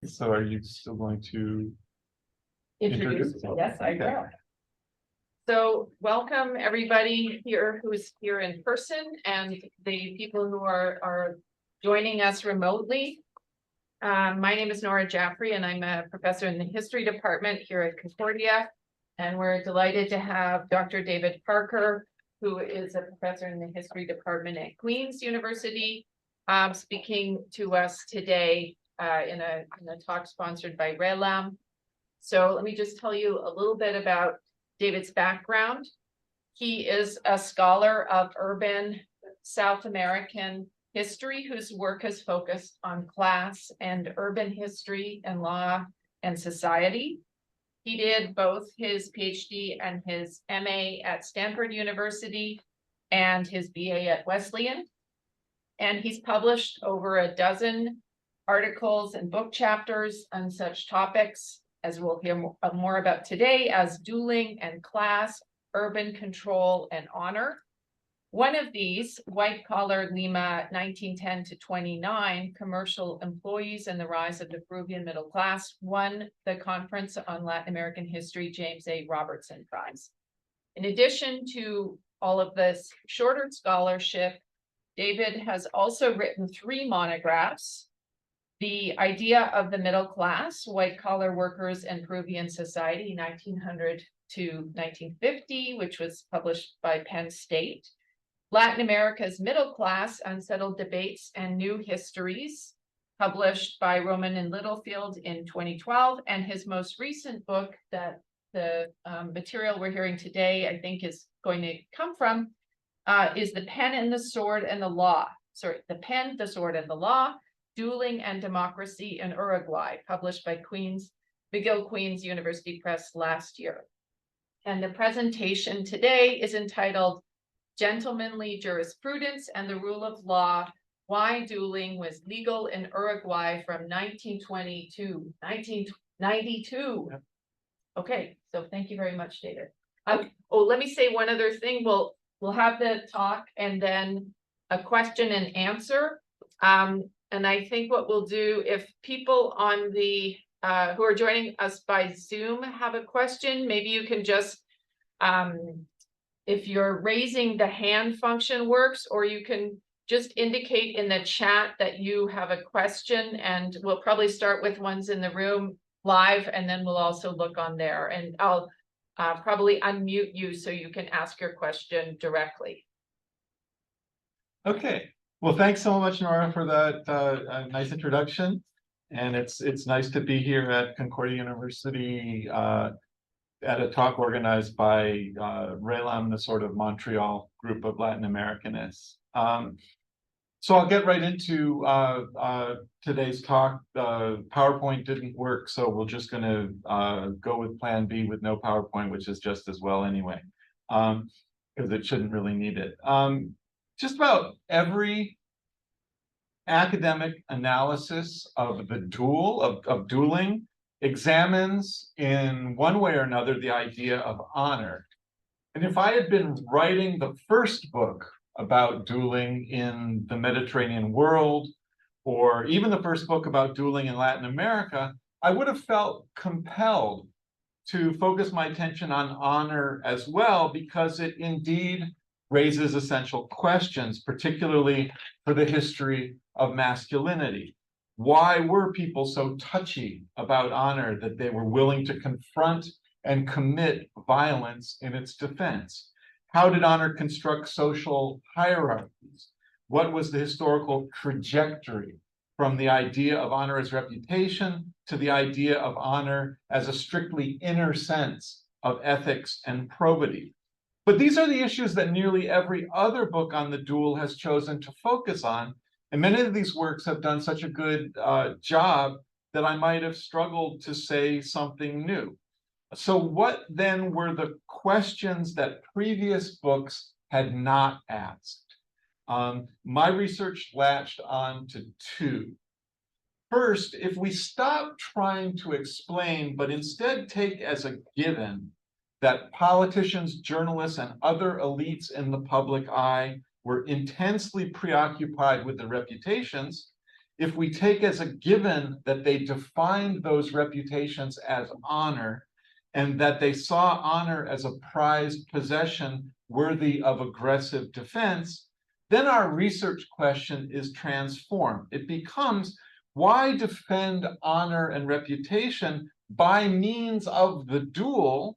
So are you still going to Introduce? Yes, I will. So welcome everybody here who's here in person and the people who are joining us remotely. My name is Nora Jaffrey and I'm a professor in the history department here at Concordia. And we're delighted to have Dr. David Parker, who is a professor in the history department at Queen's University, speaking to us today in a talk sponsored by RÉLAM. So let me just tell you a little bit about David's background. He is a scholar of urban South American history whose work has focused on class and urban history and law and society. He did both his PhD and his MA at Stanford University and his BA at Wesleyan. And he's published over a dozen articles and book chapters on such topics, as we'll hear more about today, as dueling and class, urban control and honor. One of these, White Collar Lima 1910 to 29, Commercial Employees and the Rise of the Peruvian Middle Class, won the Conference on Latin American History James A. Robertson Prize. In addition to all of this shorter scholarship, David has also written 3 monographs: The Idea of the Middle Class, White Collar Workers and Peruvian Society, 1900 to 1950, which was published by Penn State; Latin America's Middle Class, Unsettled Debates and New Histories, published by Roman and Littlefield in 2012, and his most recent book that the material we're hearing today, I think, is going to come from, is The Pen and the Sword and the Law. Sorry, The Pen, the Sword and the Law, Dueling and Democracy in Uruguay, published by McGill-Queen's University Press last year. And the presentation today is entitled Gentlemanly Jurisprudence and the Rule of Law, Why Dueling Was Legal in Uruguay from 1920 to 1992. Yep. Okay, so thank you very much, David. Let me say one other thing. We'll have the talk and then a question and answer. And I think what we'll do, if people on the who are joining us by Zoom have a question, maybe you can just, if you're raising the hand function works, or you can just indicate in the chat that you have a question, and we'll probably start with ones in the room live, and then we'll also look on there. And I'll probably unmute you so you can ask your question directly. Okay. Well, thanks so much, Nora, for that nice introduction. And it's nice to be here at Concordia University at a talk organized by RÉLAM, the sort of Montreal group of Latin Americanists. So I'll get right into today's talk. PowerPoint didn't work, so we're just going to go with Plan B with no PowerPoint, which is just as well anyway, because it shouldn't really need it. Just about every academic analysis of the duel, of dueling, examines in one way or another the idea of honor. And if I had been writing the first book about dueling in the Mediterranean world, or even the first book about dueling in Latin America, I would have felt compelled to focus my attention on honor as well, because it indeed raises essential questions, particularly for the history of masculinity. Why were people so touchy about honor that they were willing to confront and commit violence in its defense? How did honor construct social hierarchies? What was the historical trajectory from the idea of honor as reputation to the idea of honor as a strictly inner sense of ethics and probity? But these are the issues that nearly every other book on the duel has chosen to focus on. And many of these works have done such a good job that I might have struggled to say something new. So what then were the questions that previous books had not asked? My research latched on to 2. First, if we stop trying to explain, but instead take as a given that politicians, journalists, and other elites in the public eye were intensely preoccupied with their reputations, if we take as a given that they defined those reputations as honor, and that they saw honor as a prized possession worthy of aggressive defense, then our research question is transformed. It becomes, why defend honor and reputation by means of the duel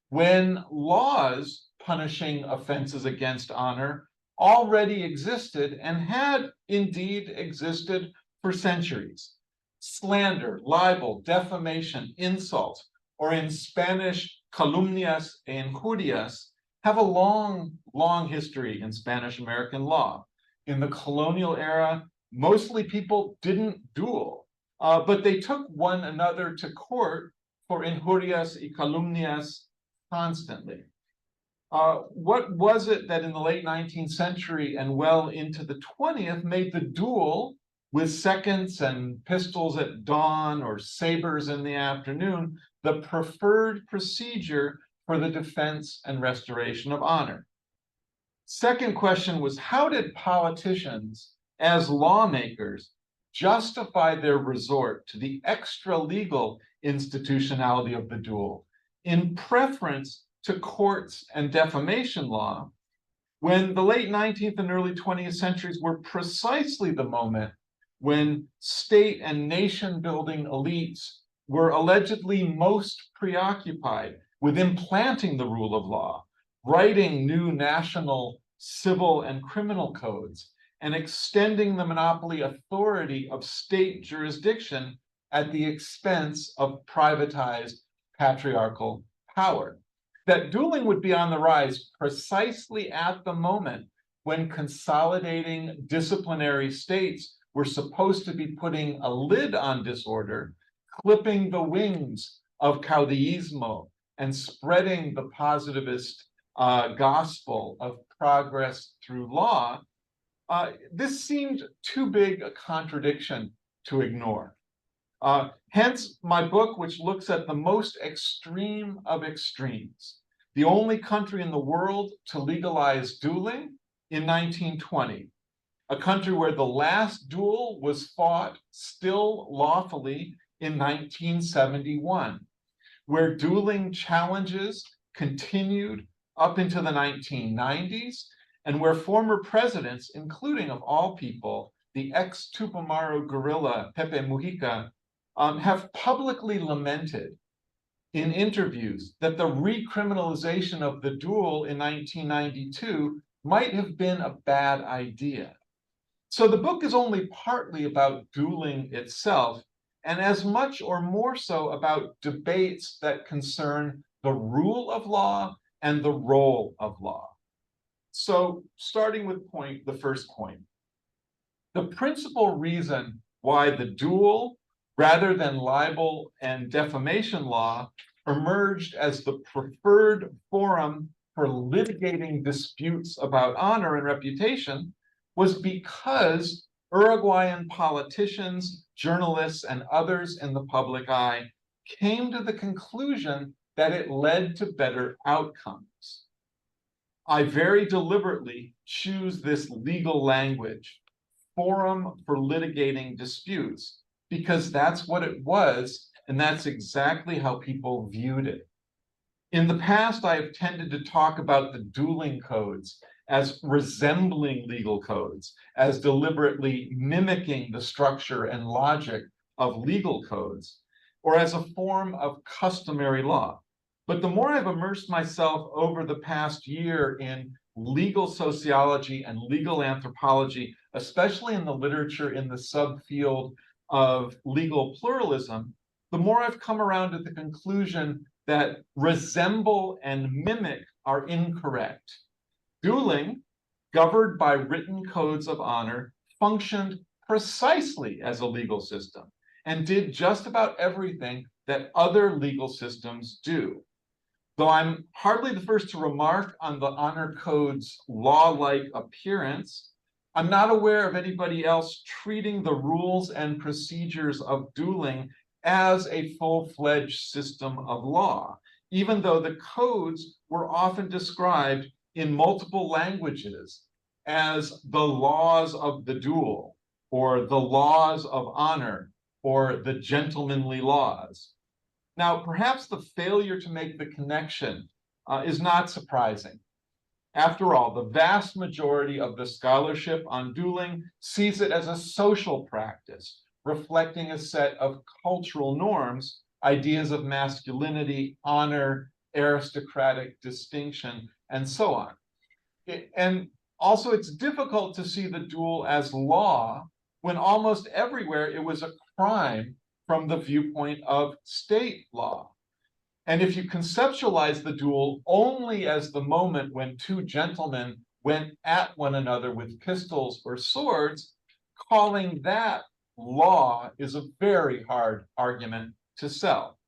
when laws punishing offenses against honor already existed and had indeed existed for centuries? Slander, libel, defamation, insult, or in Spanish, calumnias e injurias, have a long, long history in Spanish American law. In the colonial era, mostly people didn't duel, but they took one another to court for injurias y calumnias constantly. What was it that in the late 19th century and well into the 20th made the duel with seconds and pistols at dawn or sabers in the afternoon the preferred procedure for the defense and restoration of honor? Second question was, how did politicians, as lawmakers, justify their resort to the extra-legal institutionality of the duel in preference to courts and defamation law, when the late 19th and early 20th centuries were precisely the moment when state and nation-building elites were allegedly most preoccupied with implanting the rule of law, writing new national civil and criminal codes, and extending the monopoly authority of state jurisdiction at the expense of privatized patriarchal power. That dueling would be on the rise precisely at the moment when consolidating disciplinary states were supposed to be putting a lid on disorder, clipping the wings of caudillismo, and spreading the positivist gospel of progress through law. This seemed too big a contradiction to ignore. Hence my book, which looks at the most extreme of extremes, the only country in the world to legalize dueling in 1920, a country where the last duel was fought still lawfully in 1971, where dueling challenges continued up into the 1990s, and where former presidents, including of all people, the ex-Tupamaro guerrilla Pepe Mujica, have publicly lamented in interviews that the recriminalization of the duel in 1992 might have been a bad idea. So the book is only partly about dueling itself, and as much or more so about debates that concern the rule of law and the role of law. So starting with the first point, the principal reason why the duel, rather than libel and defamation law, emerged as the preferred forum for litigating disputes about honor and reputation was because Uruguayan politicians, journalists, and others in the public eye came to the conclusion that it led to better outcomes. I very deliberately choose this legal language, forum for litigating disputes, because that's what it was, and that's exactly how people viewed it. In the past, I have tended to talk about the dueling codes as resembling legal codes, as deliberately mimicking the structure and logic of legal codes, or as a form of customary law. But the more I've immersed myself over the past year in legal sociology and legal anthropology, especially in the literature in the subfield of legal pluralism, the more I've come around to the conclusion that resemble and mimic are incorrect. Dueling, governed by written codes of honor, functioned precisely as a legal system and did just about everything that other legal systems do. Though I'm hardly the first to remark on the honor code's law-like appearance, I'm not aware of anybody else treating the rules and procedures of dueling as a full-fledged system of law, even though the codes were often described in multiple languages as the laws of the duel, or the laws of honor, or the gentlemanly laws. Now, perhaps the failure to make the connection is not surprising. After all, the vast majority of the scholarship on dueling sees it as a social practice, reflecting a set of cultural norms, ideas of masculinity, honor, aristocratic distinction, and so on. And also, it's difficult to see the duel as law when almost everywhere it was a crime from the viewpoint of state law. And if you conceptualize the duel only as the moment when two gentlemen went at one another with pistols or swords, calling that law is a very hard argument to sell.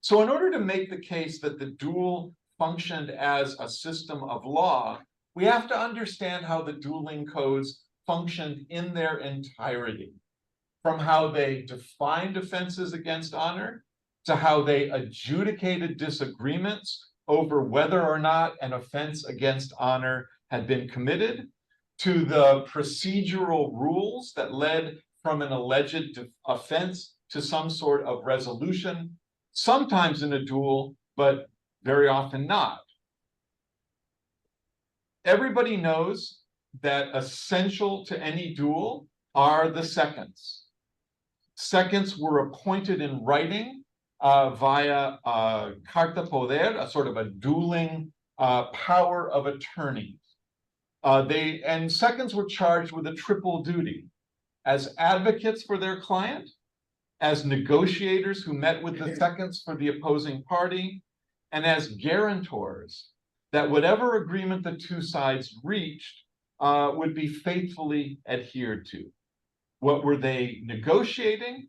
So in order to make the case that the duel functioned as a system of law, we have to understand how the dueling codes functioned in their entirety, from how they defined offenses against honor, to how they adjudicated disagreements over whether or not an offense against honor had been committed, to the procedural rules that led from an alleged offense to some sort of resolution, sometimes in a duel, but very often not. Everybody knows that essential to any duel are the seconds. Seconds were appointed in writing via carta poder, a sort of a dueling power of attorney. And seconds were charged with a triple duty: as advocates for their client, as negotiators who met with the seconds for the opposing party, and as guarantors that whatever agreement the two sides reached would be faithfully adhered to. What were they negotiating?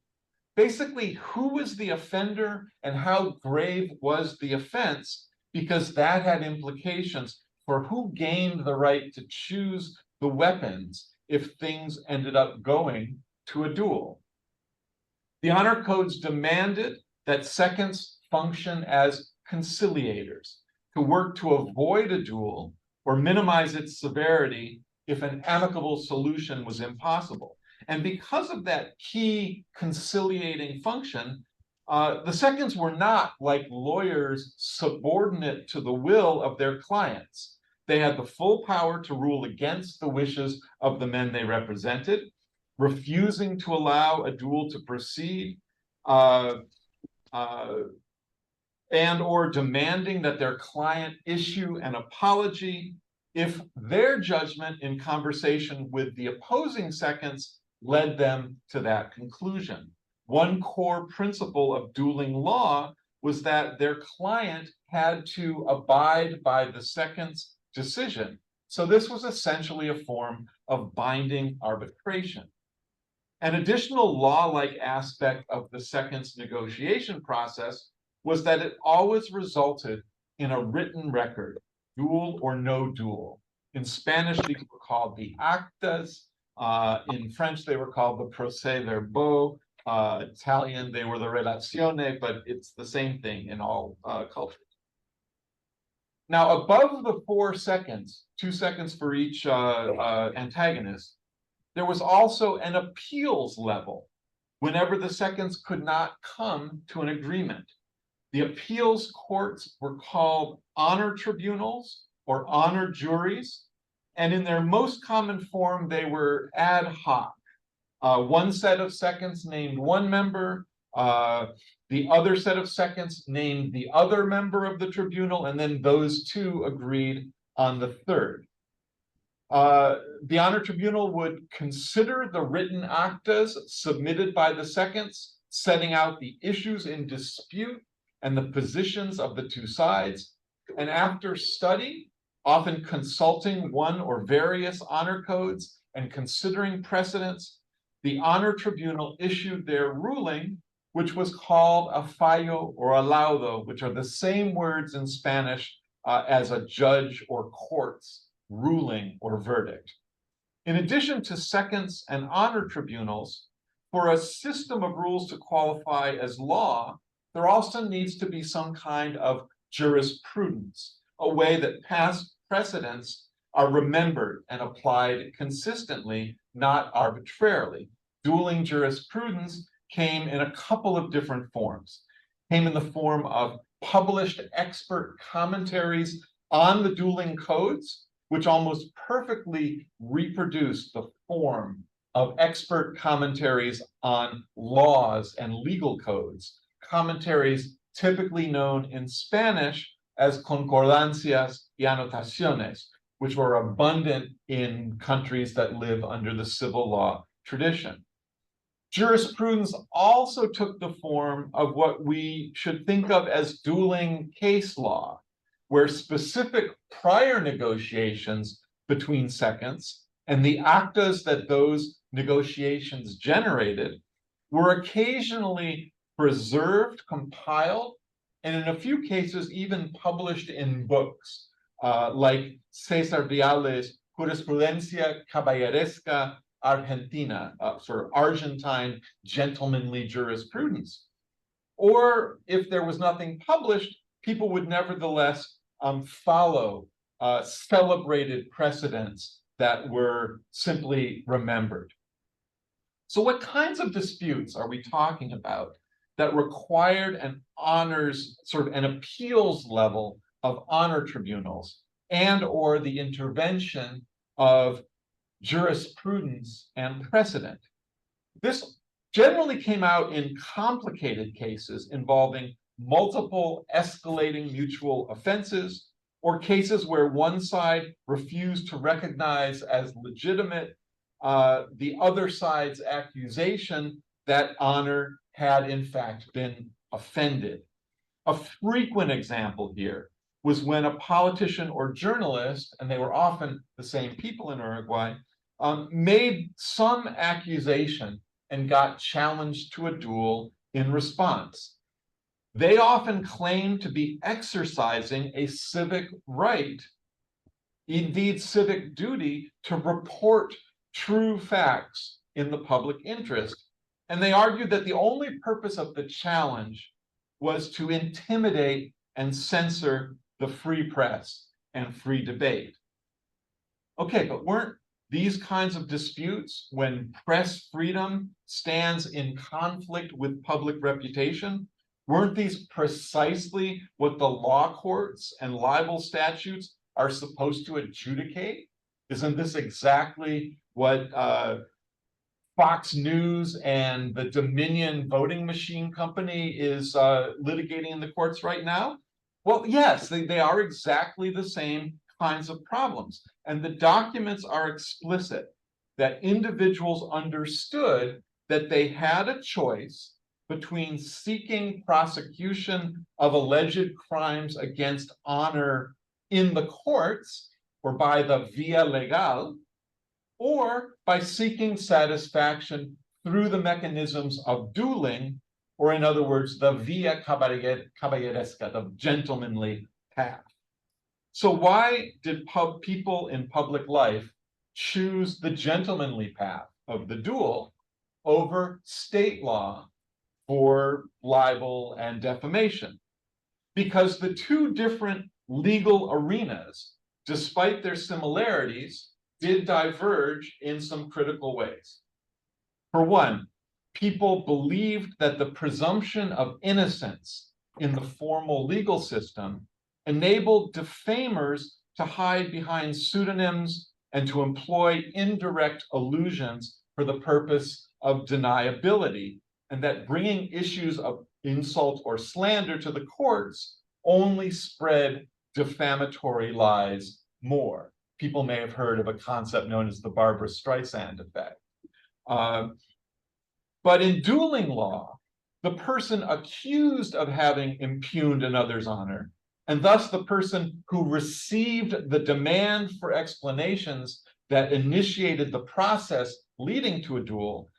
Basically, who was the offender and how grave was the offense, because that had implications for who gained the right to choose the weapons if things ended up going to a duel. The honor codes demanded that seconds function as conciliators, to work to avoid a duel or minimize its severity if an amicable solution was impossible. And because of that key conciliating function, the seconds were not, like lawyers, subordinate to the will of their clients. They had the full power to rule against the wishes of the men they represented, refusing to allow a duel to proceed, and or demanding that their client issue an apology if their judgment in conversation with the opposing seconds led them to that conclusion. One core principle of dueling law was that their client had to abide by the second's decision. So this was essentially a form of binding arbitration. An additional law-like aspect of the second's negotiation process was that it always resulted in a written record, duel or no duel. In Spanish, these were called the actas. In French, they were called the procès-verbaux. Italian, they were the relazione, but it's the same thing in all cultures. Now, above the 4 seconds, 2 seconds for each antagonist, there was also an appeals level whenever the seconds could not come to an agreement. The appeals courts were called honor tribunals or honor juries, and in their most common form, they were ad hoc. One set of seconds named one member, the other set of seconds named the other member of the tribunal, and then those two agreed on the third. The honor tribunal would consider the written actas submitted by the seconds, setting out the issues in dispute and the positions of the two sides. And after study, often consulting one or various honor codes and considering precedents, the honor tribunal issued their ruling, which was called a fallo or a laudo, which are the same words in Spanish as a judge or court's ruling or verdict. In addition to seconds and honor tribunals, for a system of rules to qualify as law, there also needs to be some kind of jurisprudence, a way that past precedents are remembered and applied consistently, not arbitrarily. dueling jurisprudence came in a couple of different forms. Came in the form of published expert commentaries on the dueling codes, which almost perfectly reproduced the form of expert commentaries on laws and legal codes, commentaries typically known in Spanish as concordancias y anotaciones, which were abundant in countries that live under the civil law tradition. Jurisprudence also took the form of what we should think of as dueling case law, where specific prior negotiations between seconds and the actas that those negotiations generated were occasionally preserved, compiled, and in a few cases even published in books, like César Vial's Jurisprudencia Caballeresca Argentina, sort of Argentine gentlemanly jurisprudence. Or if there was nothing published, people would nevertheless follow celebrated precedents that were simply remembered. So what kinds of disputes are we talking about that required an honors, sort of an appeals level of honor tribunals and or the intervention of jurisprudence and precedent? This generally came out in complicated cases involving multiple escalating mutual offenses or cases where one side refused to recognize as legitimate the other side's accusation that honor had in fact been offended. A frequent example here was when a politician or journalist, and they were often the same people in Uruguay, made some accusation and got challenged to a duel in response. They often claimed to be exercising a civic right, indeed civic duty, to report true facts in the public interest. And they argued that the only purpose of the challenge was to intimidate and censor the free press and free debate. Okay, but weren't these kinds of disputes, when press freedom stands in conflict with public reputation, weren't these precisely what the law courts and libel statutes are supposed to adjudicate? Isn't this exactly what Fox News and the Dominion voting machine company is litigating in the courts right now? Well, yes, they are exactly the same kinds of problems. And the documents are explicit that individuals understood that they had a choice between seeking prosecution of alleged crimes against honor in the courts or by the via legal, or by seeking satisfaction through the mechanisms of dueling, or in other words, the via caballeresca, the gentlemanly path. So why did people in public life choose the gentlemanly path of the duel over state law for libel and defamation? Because the two different legal arenas, despite their similarities, did diverge in some critical ways. For one, people believed that the presumption of innocence in the formal legal system enabled defamers to hide behind pseudonyms and to employ indirect allusions for the purpose of deniability, and that bringing issues of insult or slander to the courts only spread defamatory lies more. People may have heard of a concept known as the Barbra Streisand effect. But in dueling law, the person accused of having impugned another's honor, and thus the person who received the demand for explanations that initiated the process leading to a duel,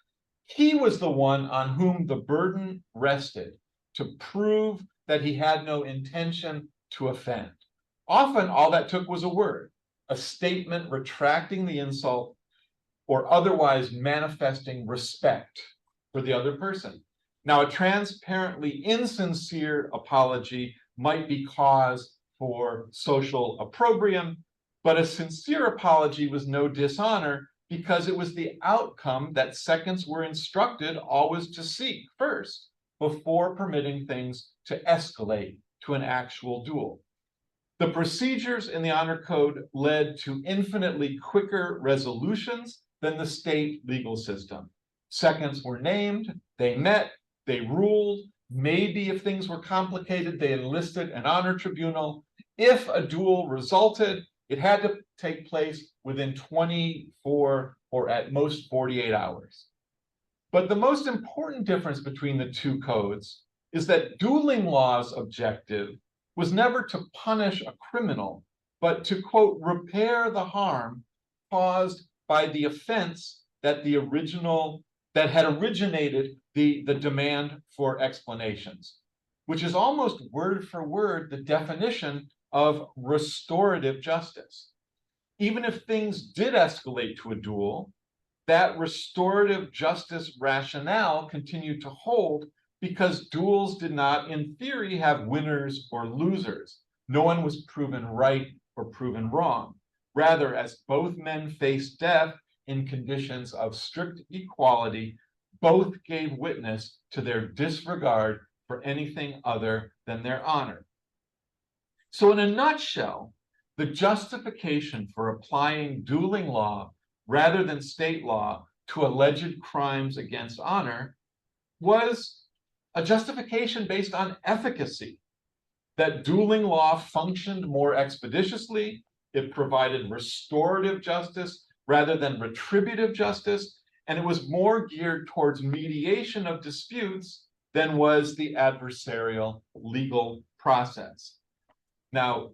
he was the one on whom the burden rested to prove that he had no intention to offend. Often all that took was a word, a statement retracting the insult or otherwise manifesting respect for the other person. Now, a transparently insincere apology might be cause for social opprobrium, but a sincere apology was no dishonor because it was the outcome that seconds were instructed always to seek first, before permitting things to escalate to an actual duel. The procedures in the honor code led to infinitely quicker resolutions than the state legal system. Seconds were named, they met, they ruled. Maybe if things were complicated, they enlisted an honor tribunal. If a duel resulted, it had to take place within 24 or at most 48 hours. But the most important difference between the two codes is that dueling law's objective was never to punish a criminal, but to, quote, repair the harm caused by the offense that had originated the demand for explanations, which is almost word for word the definition of restorative justice. Even if things did escalate to a duel, that restorative justice rationale continued to hold because duels did not, in theory, have winners or losers. No one was proven right or proven wrong. Rather, as both men faced death in conditions of strict equality, both gave witness to their disregard for anything other than their honor. So in a nutshell, the justification for applying dueling law rather than state law to alleged crimes against honor was a justification based on efficacy, that dueling law functioned more expeditiously, it provided restorative justice rather than retributive justice, and it was more geared towards mediation of disputes than was the adversarial legal process. Now,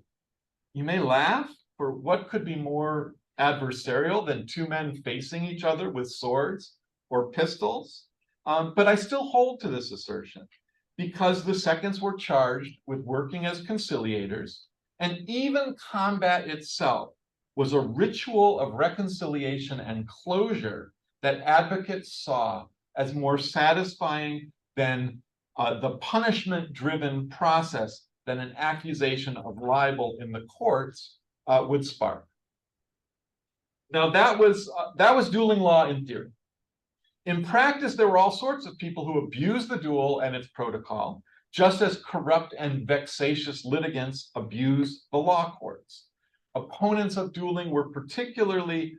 you may laugh, for what could be more adversarial than two men facing each other with swords or pistols? But I still hold to this assertion because the seconds were charged with working as conciliators, and even combat itself was a ritual of reconciliation and closure that advocates saw as more satisfying than the punishment-driven process that an accusation of libel in the courts would spark. Now that was dueling law in theory. In practice, there were all sorts of people who abused the duel and its protocol, just as corrupt and vexatious litigants abused the law courts. Opponents of dueling were particularly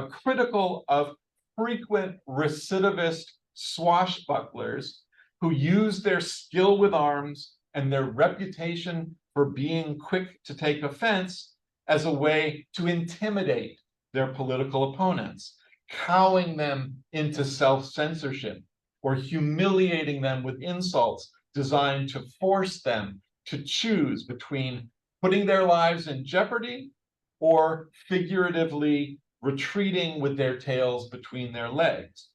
critical of frequent recidivist swashbucklers who used their skill with arms and their reputation for being quick to take offense as a way to intimidate their political opponents, cowing them into self-censorship or humiliating them with insults designed to force them to choose between putting their lives in jeopardy or figuratively retreating with their tails between their legs.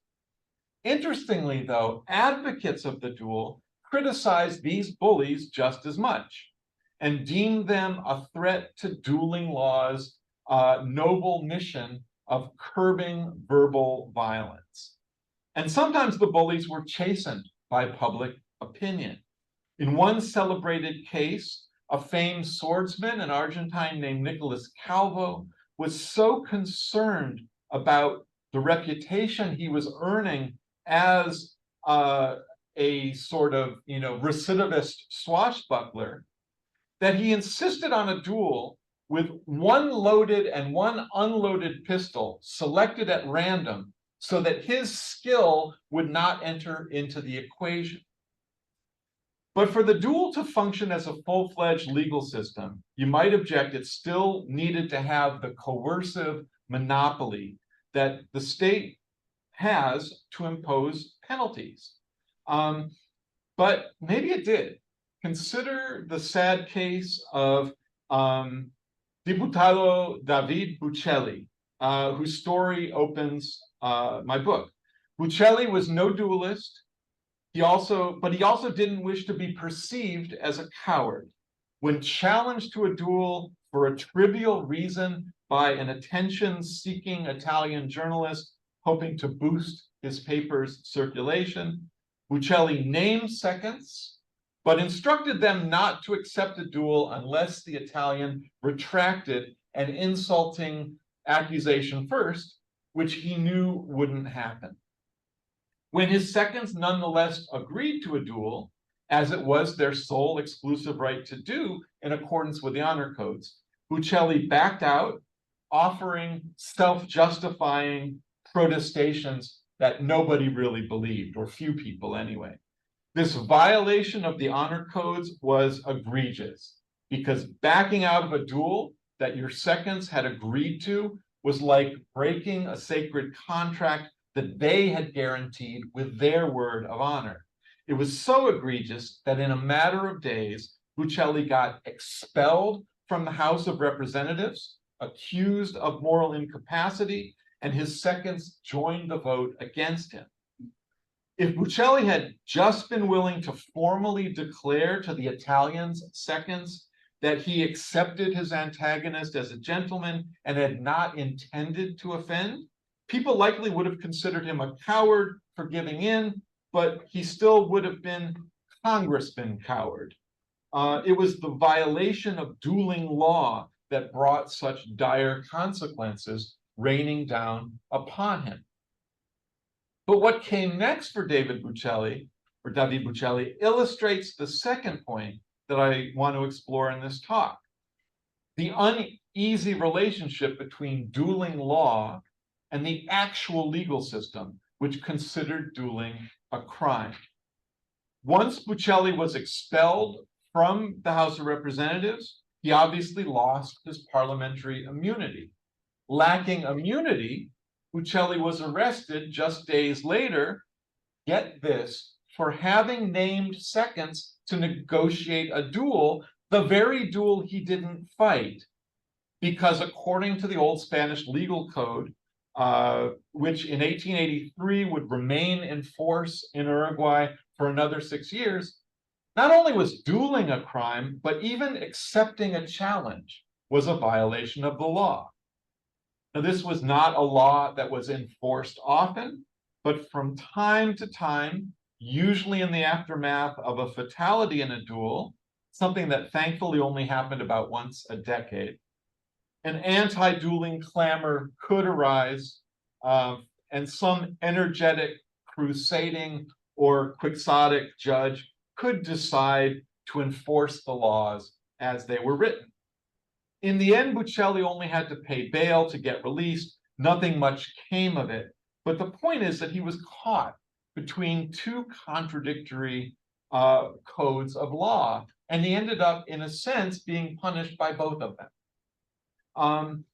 Interestingly, though, advocates of the duel criticized these bullies just as much and deemed them a threat to dueling law's noble mission of curbing verbal violence. And sometimes the bullies were chastened by public opinion. In one celebrated case, a famed swordsman, an Argentine named Nicolas Calvo, was so concerned about the reputation he was earning as a sort of, recidivist swashbuckler that he insisted on a duel with one loaded and one unloaded pistol selected at random so that his skill would not enter into the equation. But for the duel to function as a full-fledged legal system, you might object it still needed to have the coercive monopoly that the state has to impose penalties. But maybe it did. Consider the sad case of Diputado David Buccelli, whose story opens my book. Buccelli was no duelist. But he also didn't wish to be perceived as a coward. When challenged to a duel for a trivial reason by an attention-seeking Italian journalist hoping to boost his paper's circulation, Buccelli named seconds, but instructed them not to accept a duel unless the Italian retracted an insulting accusation first, which he knew wouldn't happen. When his seconds nonetheless agreed to a duel, as it was their sole exclusive right to do in accordance with the honor codes, Bucelli backed out, offering self-justifying protestations that nobody really believed, or few people anyway. This violation of the honor codes was egregious, because backing out of a duel that your seconds had agreed to was like breaking a sacred contract that they had guaranteed with their word of honor. It was so egregious that in a matter of days, Bucelli got expelled from the House of Representatives, accused of moral incapacity, and his seconds joined the vote against him. If Bucelli had just been willing to formally declare to the Italians' seconds that he accepted his antagonist as a gentleman and had not intended to offend, people likely would have considered him a coward for giving in, but he still would have been Congressman Coward. It was the violation of dueling law that brought such dire consequences raining down upon him. But what came next for David Bucelli, or David Bucelli, illustrates the second point that I want to explore in this talk: the uneasy relationship between dueling law and the actual legal system, which considered dueling a crime. Once Bucelli was expelled from the House of Representatives, he obviously lost his parliamentary immunity. Lacking immunity, Bucelli was arrested just days later, get this, for having named seconds to negotiate a duel, the very duel he didn't fight, because according to the old Spanish legal code, which in 1883 would remain in force in Uruguay for another 6 years, not only was dueling a crime, but even accepting a challenge was a violation of the law. Now, this was not a law that was enforced often, but from time to time, usually in the aftermath of a fatality in a duel, something that thankfully only happened about once a decade, an anti-dueling clamor could arise, and some energetic, crusading, or quixotic judge could decide to enforce the laws as they were written. In the end, Bucelli only had to pay bail to get released. Nothing much came of it. But the point is that he was caught between two contradictory codes of law, and he ended up, in a sense, being punished by both of them.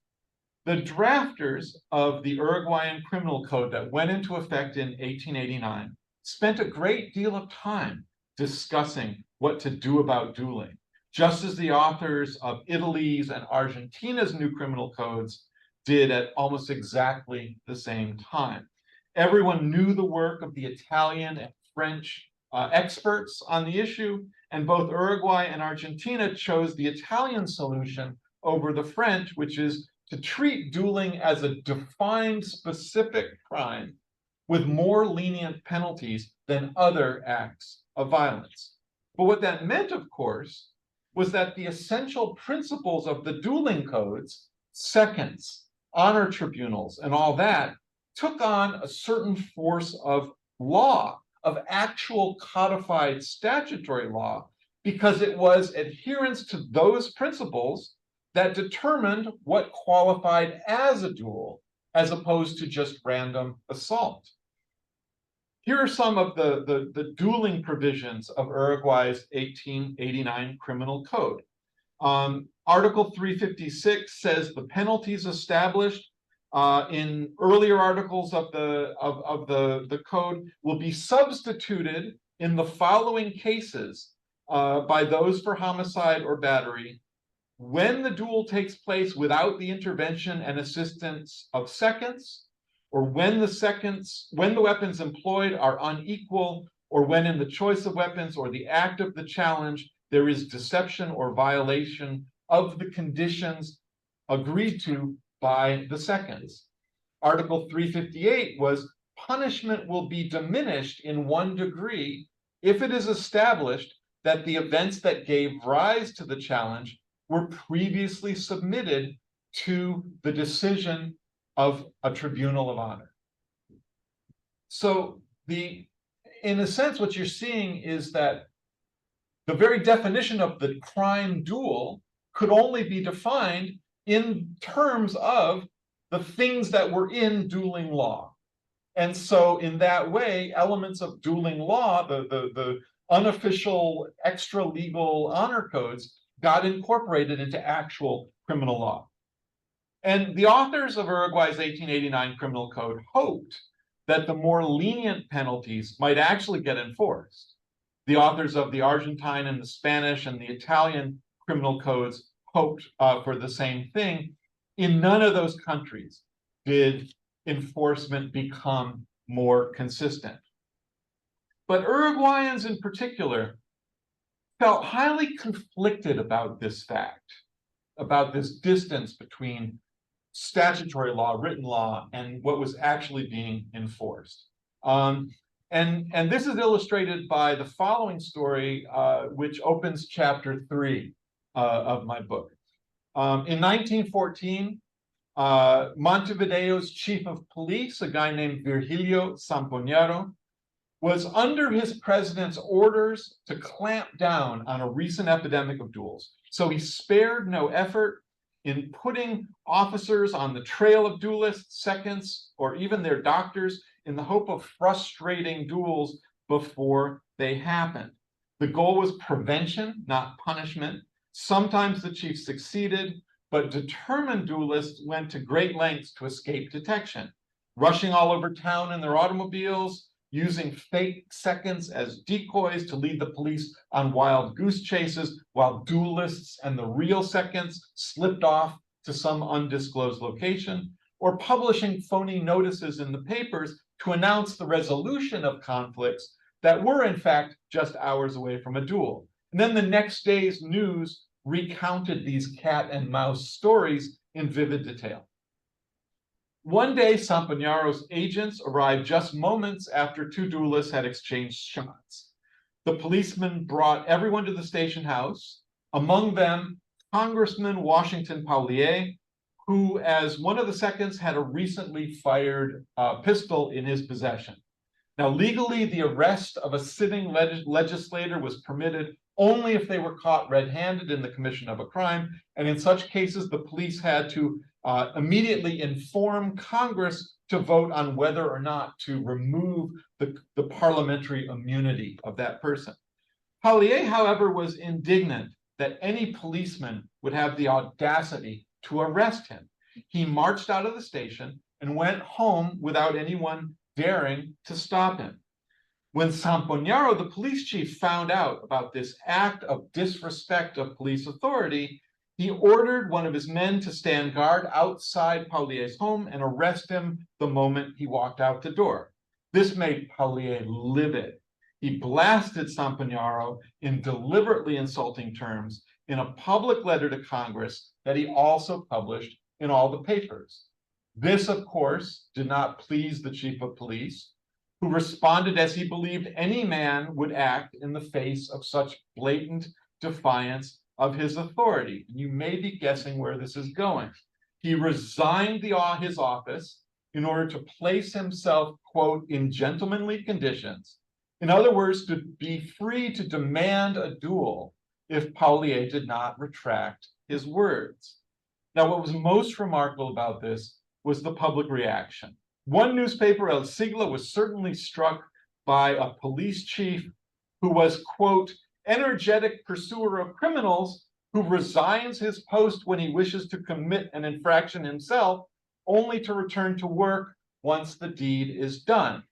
The drafters of the Uruguayan Criminal Code that went into effect in 1889 spent a great deal of time discussing what to do about dueling, just as the authors of Italy's and Argentina's new criminal codes did at almost exactly the same time. Everyone knew the work of the Italian and French experts on the issue, and both Uruguay and Argentina chose the Italian solution over the French, which is to treat dueling as a defined specific crime with more lenient penalties than other acts of violence. But what that meant, of course, was that the essential principles of the dueling codes, seconds, honor tribunals, and all that, took on a certain force of law, of actual codified statutory law, because it was adherence to those principles that determined what qualified as a duel, as opposed to just random assault. Here are some of the dueling provisions of Uruguay's 1889 Criminal Code. Article 356 says the penalties established in earlier articles of the code will be substituted in the following cases by those for homicide or battery: when the duel takes place without the intervention and assistance of seconds, or when the weapons employed are unequal, or when in the choice of weapons or the act of the challenge there is deception or violation of the conditions agreed to by the seconds. Article 358 was punishment will be diminished in 1 degree if it is established that the events that gave rise to the challenge were previously submitted to the decision of a tribunal of honor. So in a sense, what you're seeing is that the very definition of the crime duel could only be defined in terms of the things that were in dueling law. And so in that way, elements of dueling law, the unofficial extra-legal honor codes, got incorporated into actual criminal law. And the authors of Uruguay's 1889 criminal code hoped that the more lenient penalties might actually get enforced. The authors of the Argentine and the Spanish and the Italian criminal codes hoped for the same thing. In none of those countries did enforcement become more consistent. But Uruguayans in particular felt highly conflicted about this fact, about this distance between statutory law, written law, and what was actually being enforced. And this is illustrated by the following story, which opens chapter 3 of my book. In 1914, Montevideo's chief of police, a guy named Virgilio Sampoñaro, was under his president's orders to clamp down on a recent epidemic of duels. So he spared no effort in putting officers on the trail of duelists, seconds, or even their doctors in the hope of frustrating duels before they happened. The goal was prevention, not punishment. Sometimes the chief succeeded, but determined duelists went to great lengths to escape detection, rushing all over town in their automobiles, using fake seconds as decoys to lead the police on wild goose chases, while duelists and the real seconds slipped off to some undisclosed location, or publishing phony notices in the papers to announce the resolution of conflicts that were in fact just hours away from a duel. And then the next day's news recounted these cat and mouse stories in vivid detail. One day, Sampoñaro's agents arrived just moments after two duelists had exchanged shots. The policemen brought everyone to the station house, among them Congressman Washington Paulier, who, as one of the seconds, had a recently fired pistol in his possession. Now, legally, the arrest of a sitting legislator was permitted only if they were caught red-handed in the commission of a crime, and in such cases, the police had to immediately inform Congress to vote on whether or not to remove the parliamentary immunity of that person. Paulier, however, was indignant that any policeman would have the audacity to arrest him. He marched out of the station and went home without anyone daring to stop him. When Sampoñaro, the police chief, found out about this act of disrespect of police authority, he ordered one of his men to stand guard outside Paulier's home and arrest him the moment he walked out the door. This made Paulier livid. He blasted Sampoñaro in deliberately insulting terms in a public letter to Congress that he also published in all the papers. This, of course, did not please the chief of police, who responded as he believed any man would act in the face of such blatant defiance of his authority. You may be guessing where this is going. He resigned his office in order to place himself, quote, in gentlemanly conditions. In other words, to be free to demand a duel if Paulier did not retract his words. Now, what was most remarkable about this was the public reaction. One newspaper, El Siglo, was certainly struck by a police chief who was, quote, energetic pursuer of criminals who resigns his post when he wishes to commit an infraction himself, only to return to work once the deed is done.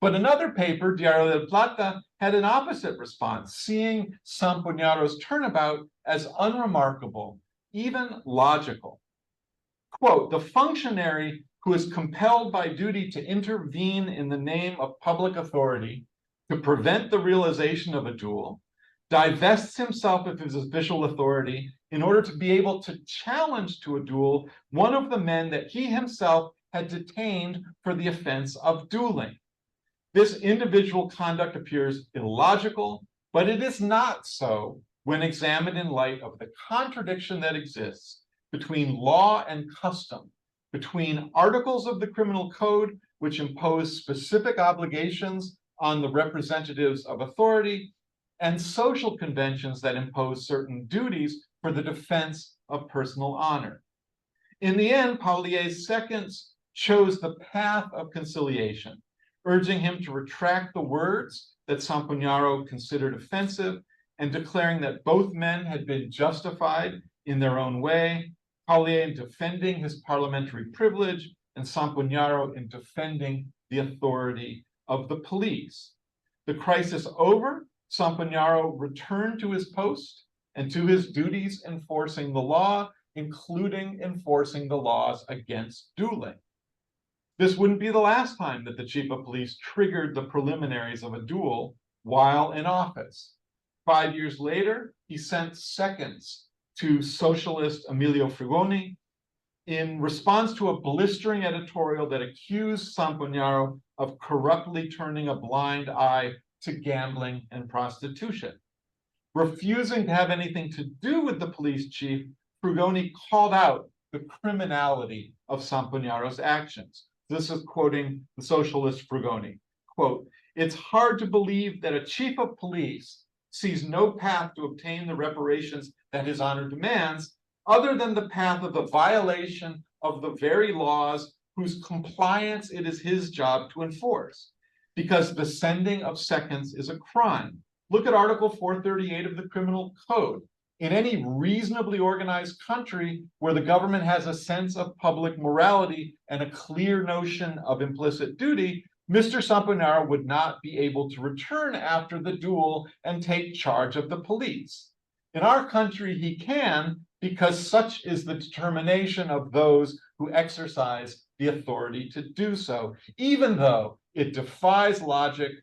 But another paper, Diario del Plata, had an opposite response, seeing Sampoñaro's turnabout as unremarkable, even logical. Quote, the functionary who is compelled by duty to intervene in the name of public authority to prevent the realization of a duel, divests himself of his official authority in order to be able to challenge to a duel one of the men that he himself had detained for the offense of dueling. This individual conduct appears illogical, but it is not so when examined in light of the contradiction that exists between law and custom between articles of the criminal code, which impose specific obligations on the representatives of authority, and social conventions that impose certain duties for the defense of personal honor. In the end, Paulier's seconds chose the path of conciliation, urging him to retract the words that Sampognaro considered offensive and declaring that both men had been justified in their own way, Paulier in defending his parliamentary privilege and Sampognaro in defending the authority of the police. The crisis over, Sampognaro returned to his post and to his duties enforcing the law, including enforcing the laws against dueling. This wouldn't be the last time that the chief of police triggered the preliminaries of a duel while in office. 5 years later, he sent seconds to socialist Emilio Frugoni in response to a blistering editorial that accused Sampognaro of corruptly turning a blind eye to gambling and prostitution. Refusing to have anything to do with the police chief, Frugoni called out the criminality of Sampognaro's actions. This is quoting the socialist Frugoni. Quote, "It's hard to believe that a chief of police sees no path to obtain the reparations that his honor demands, other than the path of the violation of the very laws whose compliance it is his job to enforce, because the sending of seconds is a crime. Look at Article 438 of the Criminal Code. In any reasonably organized country where the government has a sense of public morality and a clear notion of implicit duty, Mr. Sampognaro would not be able to return after the duel and take charge of the police. In our country, he can, because such is the determination of those who exercise the authority to do so, even though it defies logic,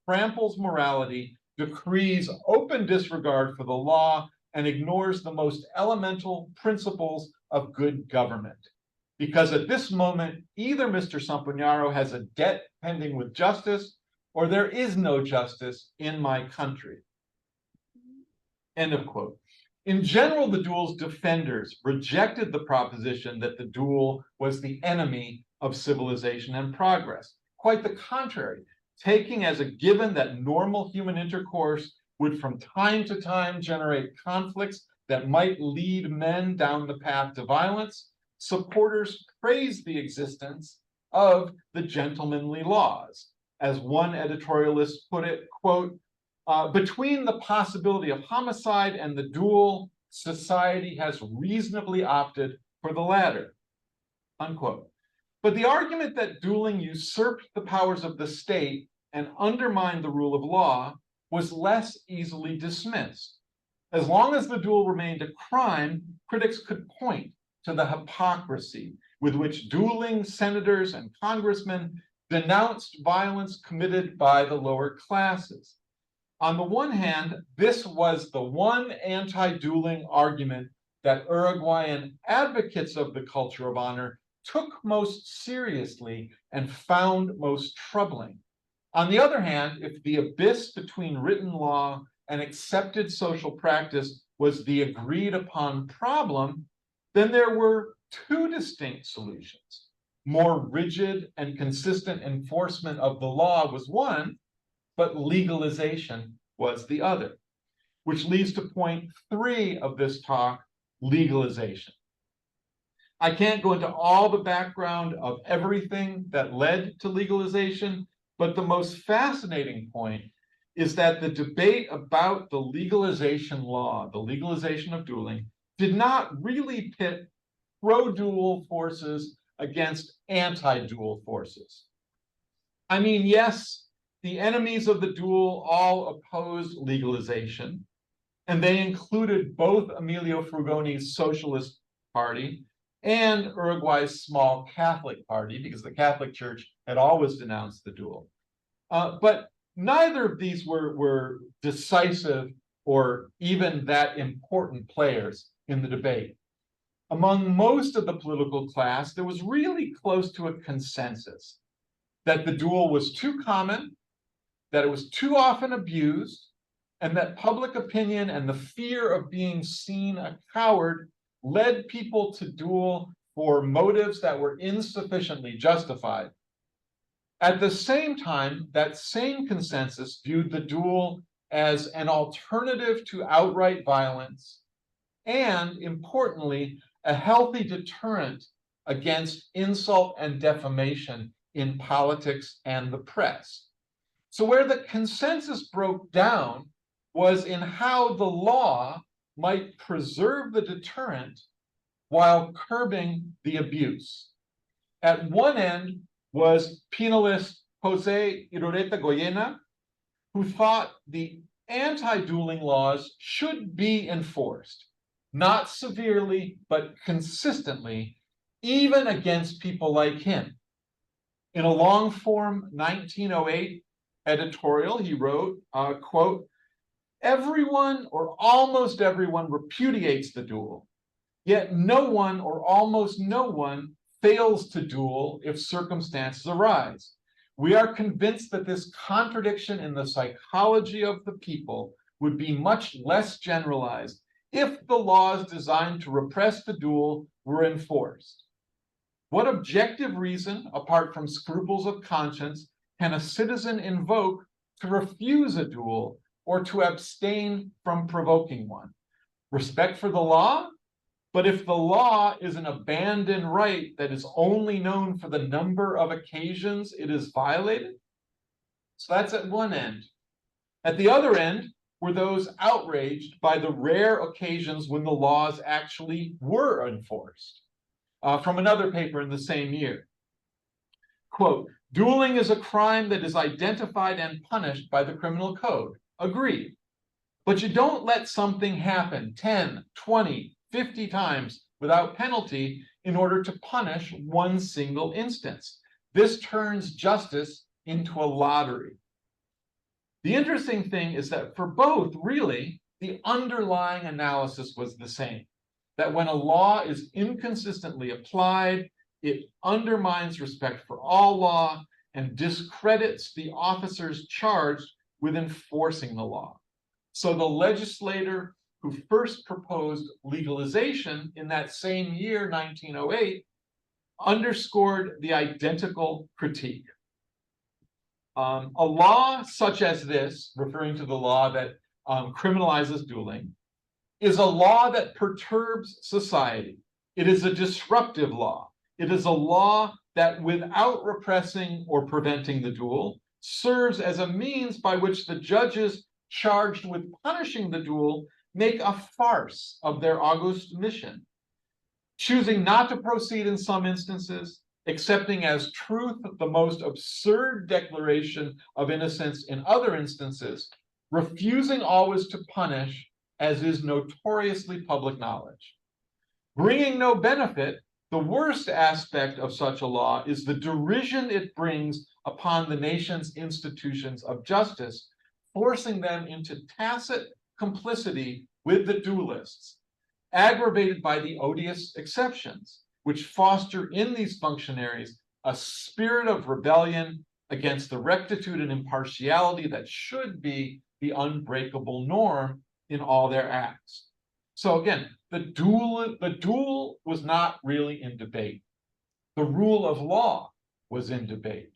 tramples morality, decrees open disregard for the law, and ignores the most elemental principles of good government. Because at this moment, either Mr. Sampognaro has a debt pending with justice, or there is no justice in my country." End of quote. In general, the duel's defenders rejected the proposition that the duel was the enemy of civilization and progress. Quite the contrary, taking as a given that normal human intercourse would from time to time generate conflicts that might lead men down the path to violence, supporters praised the existence of the gentlemanly laws. As one editorialist put it, quote, "Between the possibility of homicide and the duel, society has reasonably opted for the latter," unquote. But the argument that dueling usurped the powers of the state and undermined the rule of law was less easily dismissed. As long as the duel remained a crime, critics could point to the hypocrisy with which dueling senators and congressmen denounced violence committed by the lower classes. On the one hand, this was the one anti-dueling argument that Uruguayan advocates of the culture of honor took most seriously and found most troubling. On the other hand, if the abyss between written law and accepted social practice was the agreed upon problem, then there were two distinct solutions. More rigid and consistent enforcement of the law was one, but legalization was the other, which leads to point 3 of this talk, legalization. I can't go into all the background of everything that led to legalization, but the most fascinating point is that the debate about the legalization law, the legalization of dueling, did not really pit pro-duel forces against anti-duel forces. I mean, yes, the enemies of the duel all opposed legalization, and they included both Emilio Frugoni's Socialist Party and Uruguay's small Catholic Party, because the Catholic Church had always denounced the duel. But neither of these were decisive or even that important players in the debate. Among most of the political class, there was really close to a consensus that the duel was too common, that it was too often abused, and that public opinion and the fear of being seen a coward led people to duel for motives that were insufficiently justified. At the same time, that same consensus viewed the duel as an alternative to outright violence and, importantly, a healthy deterrent against insult and defamation in politics and the press. So where the consensus broke down was in how the law might preserve the deterrent while curbing the abuse. At one end was penalist Jose Irureta Goyena, who thought the anti-dueling laws should be enforced, not severely, but consistently, even against people like him. In a long-form 1908 editorial, he wrote, quote, "Everyone or almost everyone repudiates the duel, yet no one or almost no one fails to duel if circumstances arise. We are convinced that this contradiction in the psychology of the people would be much less generalized if the laws designed to repress the duel were enforced. What objective reason, apart from scruples of conscience, can a citizen invoke to refuse a duel or to abstain from provoking one? Respect for the law? But if the law is an abandoned right that is only known for the number of occasions it is violated?" So that's at one end. At the other end were those outraged by the rare occasions when the laws actually were enforced. From another paper in the same year. Quote, "Dueling is a crime that is identified and punished by the criminal code. Agreed. But you don't let something happen 10, 20, 50 times without penalty in order to punish one single instance. This turns justice into a lottery." The interesting thing is that for both, really, the underlying analysis was the same. That when a law is inconsistently applied, it undermines respect for all law and discredits the officers charged with enforcing the law. So the legislator who first proposed legalization in that same year, 1908, underscored the identical critique. A law such as this, referring to the law that criminalizes dueling, is a law that perturbs society. It is a disruptive law. It is a law that, without repressing or preventing the duel, serves as a means by which the judges charged with punishing the duel make a farce of their august mission, choosing not to proceed in some instances, accepting as truth the most absurd declaration of innocence in other instances, refusing always to punish, as is notoriously public knowledge. Bringing no benefit, the worst aspect of such a law is the derision it brings upon the nation's institutions of justice, forcing them into tacit complicity with the duelists, aggravated by the odious exceptions, which foster in these functionaries a spirit of rebellion against the rectitude and impartiality that should be the unbreakable norm in all their acts. So again, the duel was not really in debate. The rule of law was in debate.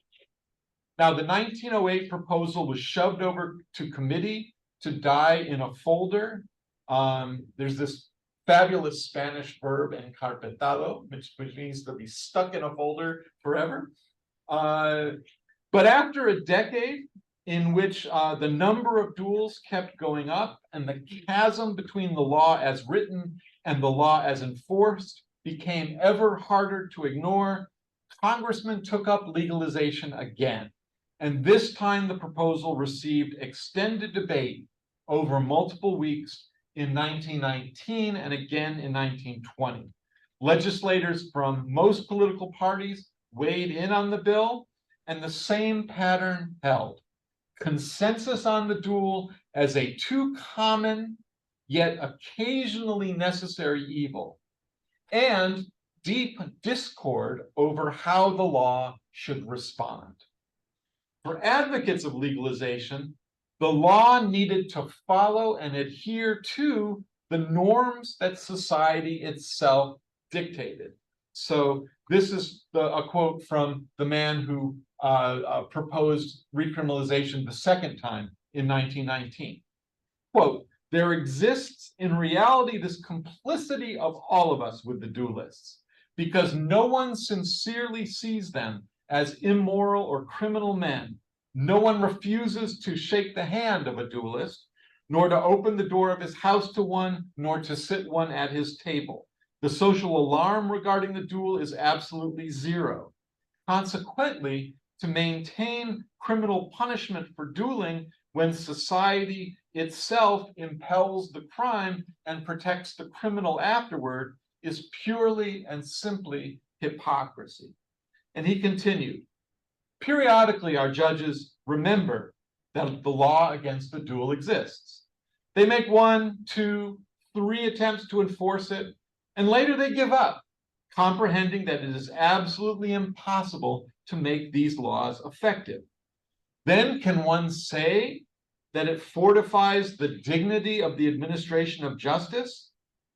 Now, the 1908 proposal was shoved over to committee to die in a folder. There's this fabulous Spanish verb, encarpetado, which means to be stuck in a folder forever. But after a decade in which the number of duels kept going up and the chasm between the law as written and the law as enforced became ever harder to ignore, congressmen took up legalization again. And this time the proposal received extended debate over multiple weeks in 1919 and again in 1920. Legislators from most political parties weighed in on the bill, and the same pattern held. Consensus on the duel as a too common yet occasionally necessary evil, and deep discord over how the law should respond. For advocates of legalization, the law needed to follow and adhere to the norms that society itself dictated. So this is a quote from the man who proposed recriminalization the second time in 1919. Quote, there exists in reality this complicity of all of us with the duelists, because no one sincerely sees them as immoral or criminal men. No one refuses to shake the hand of a duelist, nor to open the door of his house to one, nor to sit one at his table. The social alarm regarding the duel is absolutely zero. Consequently, to maintain criminal punishment for dueling when society itself impels the crime and protects the criminal afterward is purely and simply hypocrisy. And he continued, periodically our judges remember that the law against the duel exists. They make 1, 2, 3 attempts to enforce it, and later they give up, comprehending that it is absolutely impossible to make these laws effective. Then can one say that it fortifies the dignity of the administration of justice,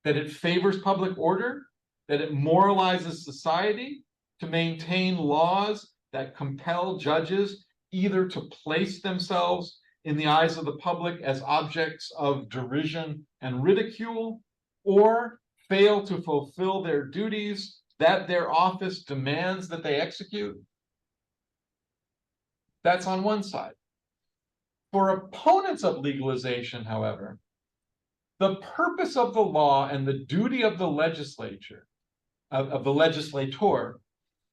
that it favors public order, that it moralizes society to maintain laws that compel judges either to place themselves in the eyes of the public as objects of derision and ridicule, or fail to fulfill their duties that their office demands that they execute? That's on one side. For opponents of legalization, however, the purpose of the law and the duty of the legislature, of the legislator,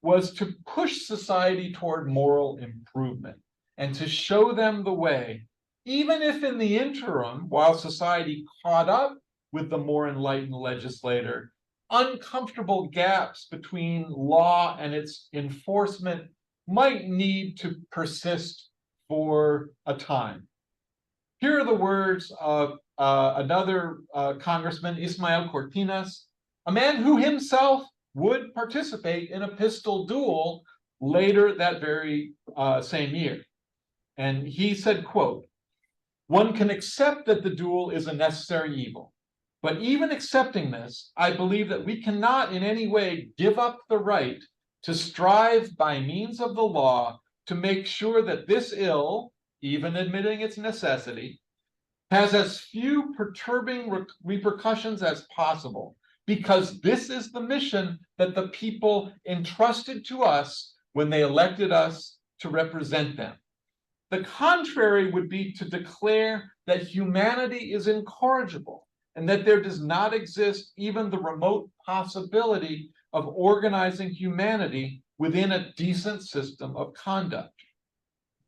was to push society toward moral improvement and to show them the way, even if in the interim, while society caught up with the more enlightened legislator, uncomfortable gaps between law and its enforcement might need to persist for a time. Here are the words of another congressman, Ismael Cortinas, a man who himself would participate in a pistol duel later that very same year. And he said, quote, one can accept that the duel is a necessary evil, but even accepting this, I believe that we cannot in any way give up the right to strive by means of the law to make sure that this ill, even admitting its necessity, has as few perturbing repercussions as possible, because this is the mission that the people entrusted to us when they elected us to represent them. The contrary would be to declare that humanity is incorrigible and that there does not exist even the remote possibility of organizing humanity within a decent system of conduct.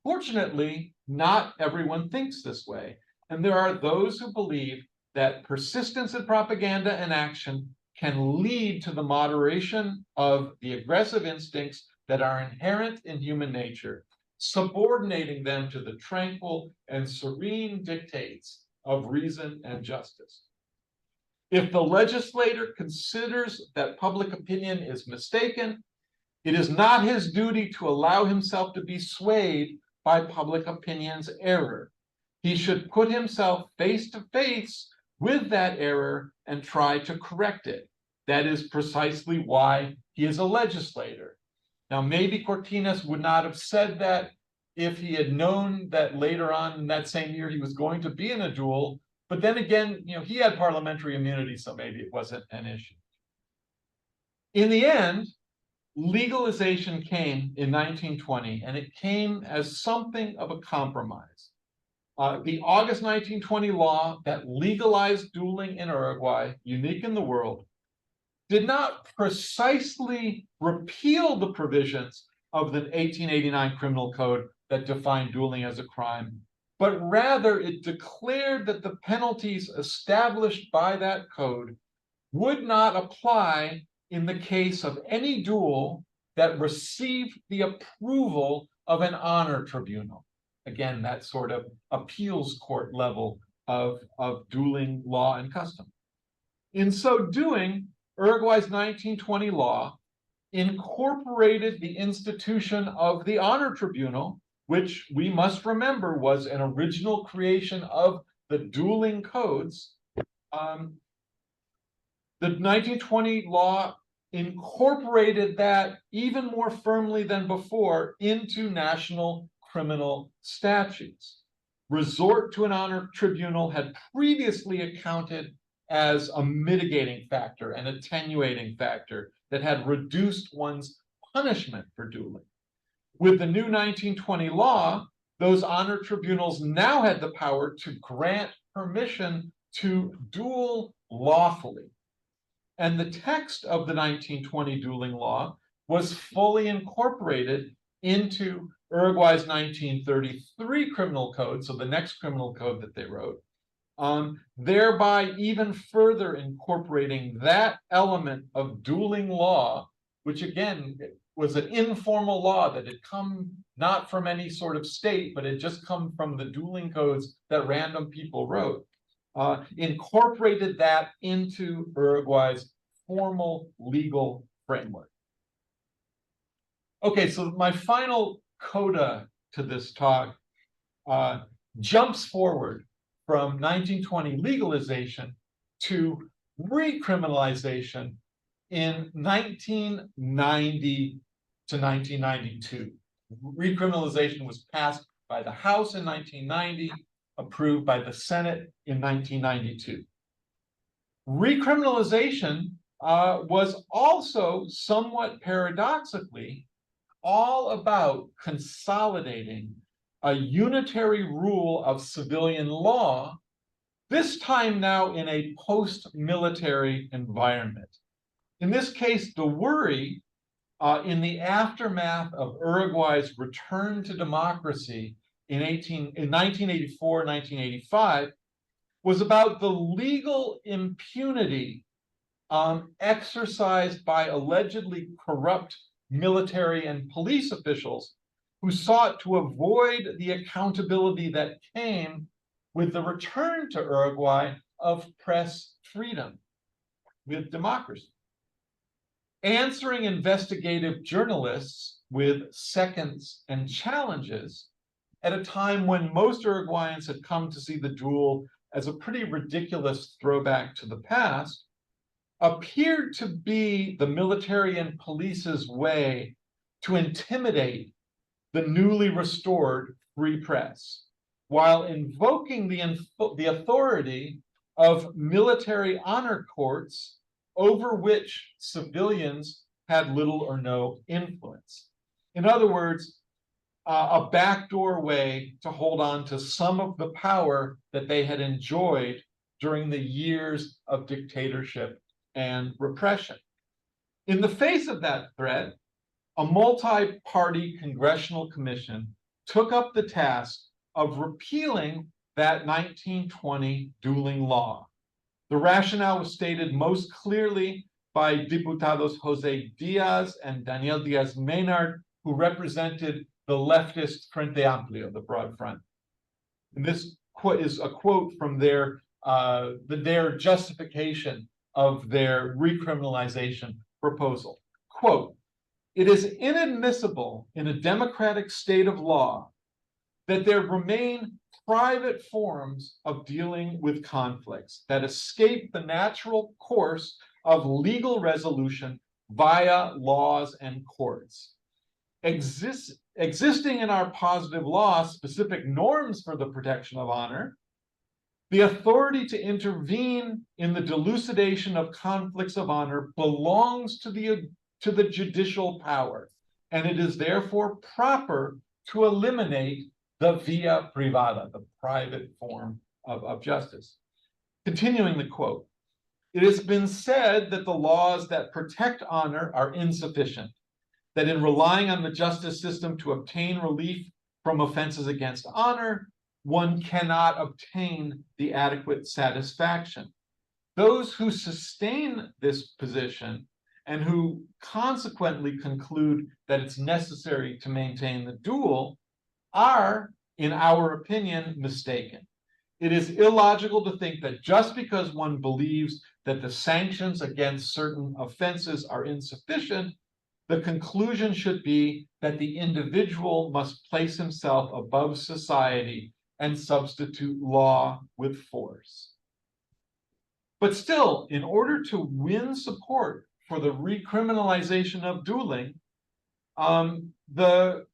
Fortunately, not everyone thinks this way, and there are those who believe that persistence in propaganda and action can lead to the moderation of the aggressive instincts that are inherent in human nature, subordinating them to the tranquil and serene dictates of reason and justice. If the legislator considers that public opinion is mistaken, it is not his duty to allow himself to be swayed by public opinion's error. He should put himself face to face with that error and try to correct it. That is precisely why he is a legislator. Now, maybe Cortinas would not have said that if he had known that later on in that same year he was going to be in a duel, but then again, he had parliamentary immunity, so maybe it wasn't an issue. In the end, legalization came in 1920, and it came as something of a compromise. The August 1920 law that legalized dueling in Uruguay, unique in the world, did not precisely repeal the provisions of the 1889 Criminal Code that defined dueling as a crime, but rather it declared that the penalties established by that code would not apply in the case of any duel that received the approval of an honor tribunal. Again, that sort of appeals court level of dueling law and custom. In so doing, Uruguay's 1920 law incorporated the institution of the honor tribunal, which we must remember was an original creation of the dueling codes. The 1920 law incorporated that even more firmly than before into national criminal statutes. Resort to an honor tribunal had previously accounted as a mitigating factor, an attenuating factor that had reduced one's punishment for dueling. With the new 1920 law, those honor tribunals now had the power to grant permission to duel lawfully. And the text of the 1920 dueling law was fully incorporated into Uruguay's 1933 criminal code, so the next criminal code that they wrote, thereby even further incorporating that element of dueling law, which again was an informal law that had come not from any sort of state, but had just come from the dueling codes that random people wrote, incorporated that into Uruguay's formal legal framework. Okay, so my final coda to this talk jumps forward from 1920 legalization to recriminalization in 1990 to 1992. Recriminalization was passed by the House in 1990, approved by the Senate in 1992. Recriminalization was also somewhat paradoxically all about consolidating a unitary rule of civilian law, this time now in a post-military environment. In this case, the worry in the aftermath of Uruguay's return to democracy in 1984, 1985, was about the legal impunity exercised by allegedly corrupt military and police officials who sought to avoid the accountability that came with the return to Uruguay of press freedom with democracy. Answering investigative journalists with seconds and challenges at a time when most Uruguayans had come to see the duel as a pretty ridiculous throwback to the past, appeared to be the military and police's way to intimidate the newly restored free press, while invoking the authority of military honor courts over which civilians had little or no influence. In other words, a backdoor way to hold on to some of the power that they had enjoyed during the years of dictatorship and repression. In the face of that threat, a multi-party congressional commission took up the task of repealing that 1920 dueling law. The rationale was stated most clearly by Diputados Jose Diaz and Daniel Diaz Maynard, who represented the leftist Frente Amplio, the Broad Front. And this is a quote from their justification of their recriminalization proposal. Quote, "It is inadmissible in a democratic state of law that there remain private forms of dealing with conflicts that escape the natural course of legal resolution via laws and courts. Existing in our positive law specific norms for the protection of honor, the authority to intervene in the dilucidation of conflicts of honor belongs to the judicial power, and it is therefore proper to eliminate the via privada, the private form of justice." Continuing the quote, "It has been said that the laws that protect honor are insufficient, that in relying on the justice system to obtain relief from offenses against honor, one cannot obtain the adequate satisfaction. Those who sustain this position and who consequently conclude that it's necessary to maintain the duel are, in our opinion, mistaken. It is illogical to think that just because one believes that the sanctions against certain offenses are insufficient, the conclusion should be that the individual must place himself above society and substitute law with force." But still, in order to win support for the recriminalization of dueling, the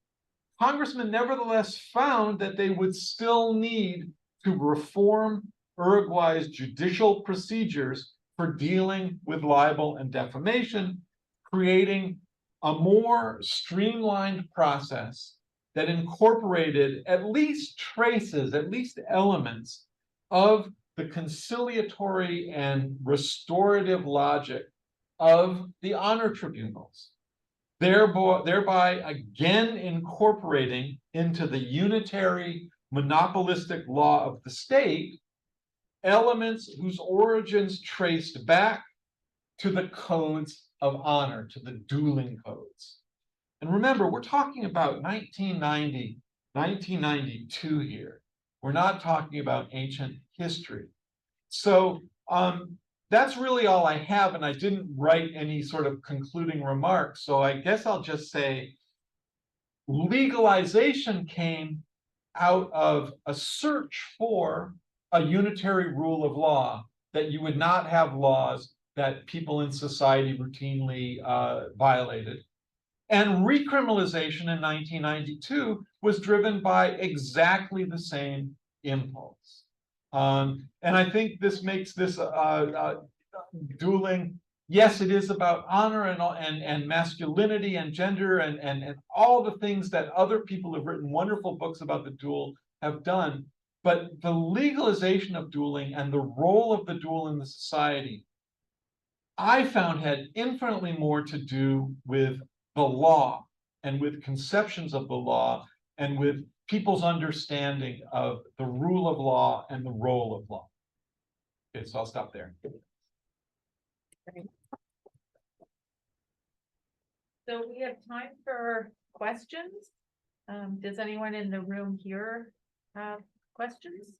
congressman nevertheless found that they would still need to reform Uruguay's judicial procedures for dealing with libel and defamation, creating a more streamlined process that incorporated at least traces, at least elements of the conciliatory and restorative logic of the honor tribunals, thereby again incorporating into the unitary monopolistic law of the state elements whose origins traced back to the codes of honor, to the dueling codes. And remember, we're talking about 1990, 1992 here. We're not talking about ancient history. So that's really all I have, and I didn't write any sort of concluding remarks. So I guess I'll just say legalization came out of a search for a unitary rule of law, that you would not have laws that people in society routinely violated. And recriminalization in 1992 was driven by exactly the same impulse. And I think this makes this dueling, yes, it is about honor and masculinity and gender and all the things that other people have written wonderful books about the duel have done. But the legalization of dueling and the role of the duel in the society, I found, had infinitely more to do with the law and with conceptions of the law and with people's understanding of the rule of law and the role of law. Okay, so I'll stop there. So we have time for questions. Does anyone in the room here have questions?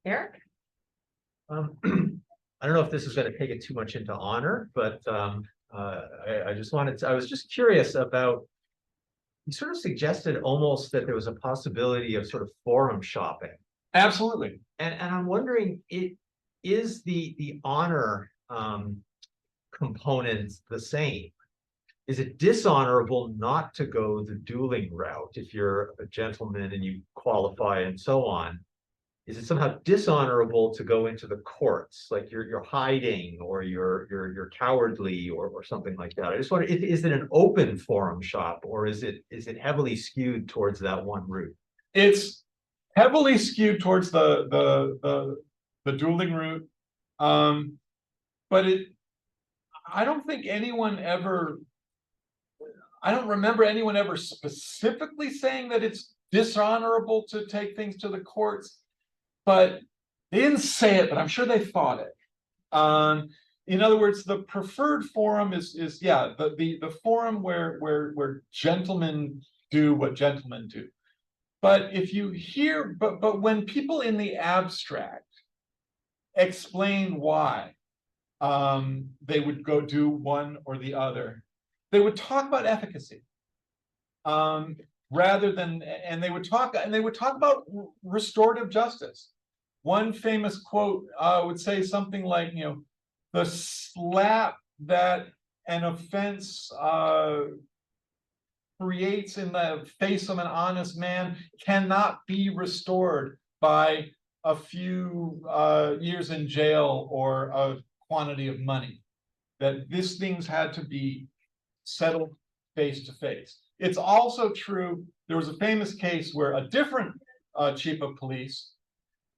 Eric? I don't know if this is going to take it too much into honor, but I just wanted to, I was just curious about, you sort of suggested almost that there was a possibility of sort of forum shopping. Absolutely. And I'm wondering, is the honor component the same? Is it dishonorable not to go the dueling route if you're a gentleman and you qualify and so on? Is it somehow dishonorable to go into the courts, like you're hiding or you're cowardly or something like that? I just wonder, is it an open forum shop, or is it heavily skewed towards that one route? It's heavily skewed towards the dueling route, but I don't think anyone ever. I don't remember anyone ever specifically saying that it's dishonorable to take things to the courts, but they didn't say it, but I'm sure they thought it. In other words, the preferred forum is the forum where gentlemen do what gentlemen do. But if you hear, but when people in the abstract explain why they would go do one or the other, they would talk about efficacy rather than, and they would talk about restorative justice. One famous quote would say something like, you know, the slap that an offense creates in the face of an honest man cannot be restored by a few years in jail or a quantity of money. That these things had to be settled face to face. It's also true, there was a famous case where a different chief of police,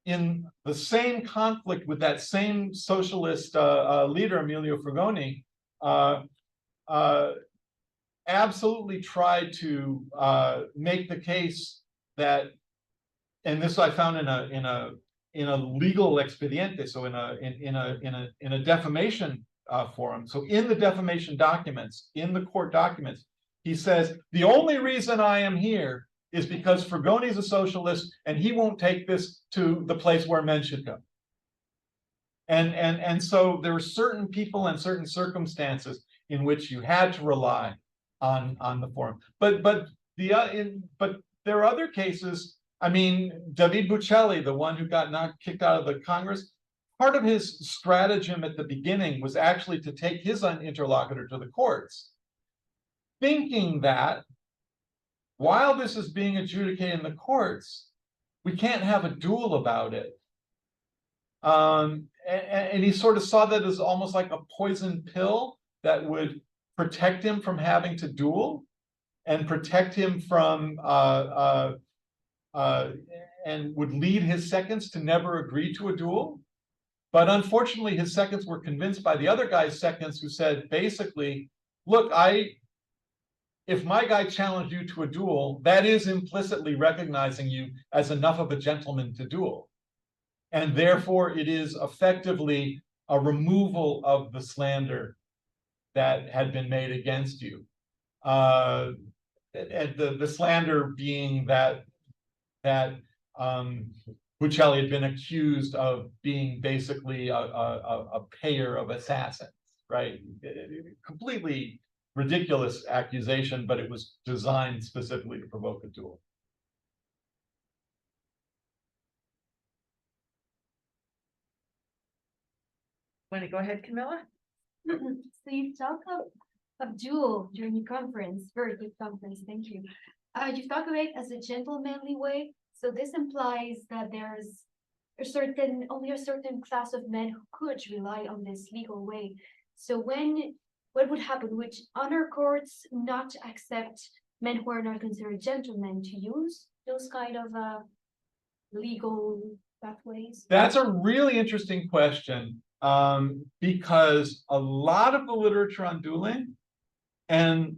in the same conflict with that same socialist leader, Emilio Frugoni, absolutely tried to make the case that, and this I found in a legal expediente, so in a defamation forum. So in the defamation documents, in the court documents, he says, the only reason I am here is because Frugoni's a socialist and he won't take this to the place where men should go. And so there were certain people and certain circumstances in which you had to rely on the forum. But there are other cases. I mean, David Buccelli, the one who got kicked out of the Congress, part of his stratagem at the beginning was actually to take his interlocutor to the courts, thinking that while this is being adjudicated in the courts, we can't have a duel about it. And he sort of saw that as almost like a poison pill that would protect him from having to duel and protect him from and would lead his seconds to never agree to a duel. But unfortunately, his seconds were convinced by the other guy's seconds, who said basically, look, if my guy challenged you to a duel, that is implicitly recognizing you as enough of a gentleman to duel. And therefore, it is effectively a removal of the slander that had been made against you. And the slander being that Buccelli had been accused of being basically a payer of assassins, right? Completely ridiculous accusation, but it was designed specifically to provoke a duel. Want to go ahead, Camilla? So you've talked of duel during your conference, very good conference, thank you. You've talked about it as a gentlemanly way. So this implies that there's only a certain class of men who could rely on this legal way. So what would happen? Would honor courts not accept men who are not considered gentlemen to use those kind of legal pathways? That's a really interesting question, because a lot of the literature on dueling and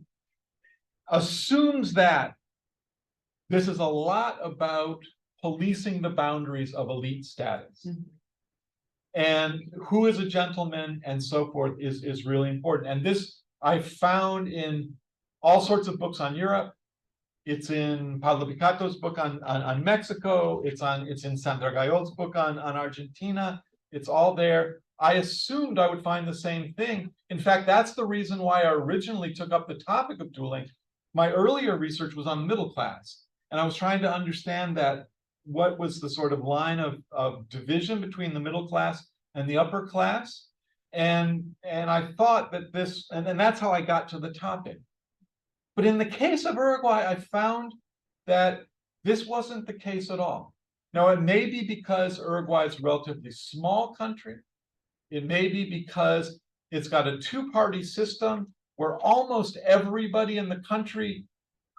assumes that this is a lot about policing the boundaries of elite status. Mm-hmm. And who is a gentleman and so forth is really important. And this I found in all sorts of books on Europe. It's in Pablo Picato's book on Mexico. It's in Sandra Gayol's book on Argentina. It's all there. I assumed I would find the same thing. In fact, that's the reason why I originally took up the topic of dueling. My earlier research was on the middle class, and I was trying to understand that what was the sort of line of division between the middle class and the upper class. And I thought that this, and that's how I got to the topic. But in the case of Uruguay, I found that this wasn't the case at all. Now, it may be because Uruguay is a relatively small country. It may be because it's got a two-party system where almost everybody in the country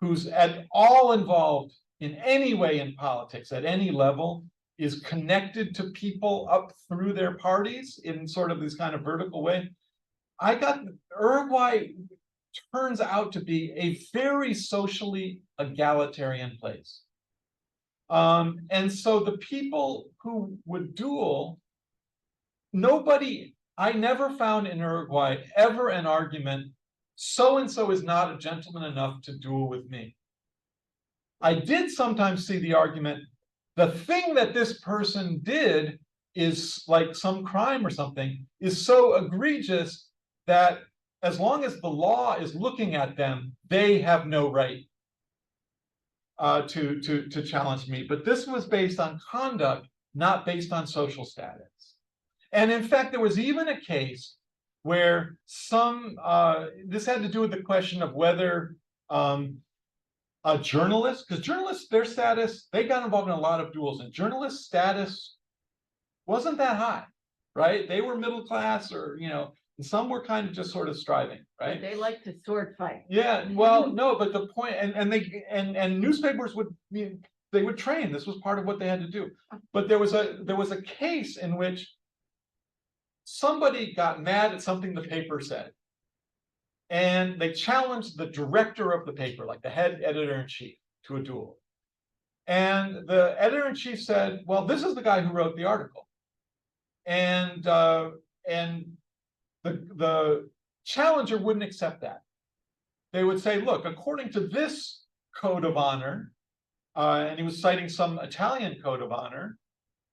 who's at all involved in any way in politics at any level is connected to people up through their parties in sort of this kind of vertical way. Uruguay turns out to be a very socially egalitarian place. And so the people who would duel, I never found in Uruguay ever an argument, so-and-so is not a gentleman enough to duel with me. I did sometimes see the argument, the thing that this person did is like some crime or something, is so egregious that as long as the law is looking at them, they have no right to challenge me. But this was based on conduct, not based on social status. And in fact, there was even a case where this had to do with the question of whether a journalist, because journalists, their status, they got involved in a lot of duels, and journalist status wasn't that high, right? They were middle class, or, and some were kind of just sort of striving, right? They like to sword fight. Yeah, well, no, but the point, and newspapers would train. This was part of what they had to do. But there was a case in which somebody got mad at something the paper said, and they challenged the director of the paper, like the head editor-in-chief, to a duel. And the editor-in-chief said, well, this is the guy who wrote the article. And the challenger wouldn't accept that. They would say, look, according to this code of honor, and he was citing some Italian code of honor,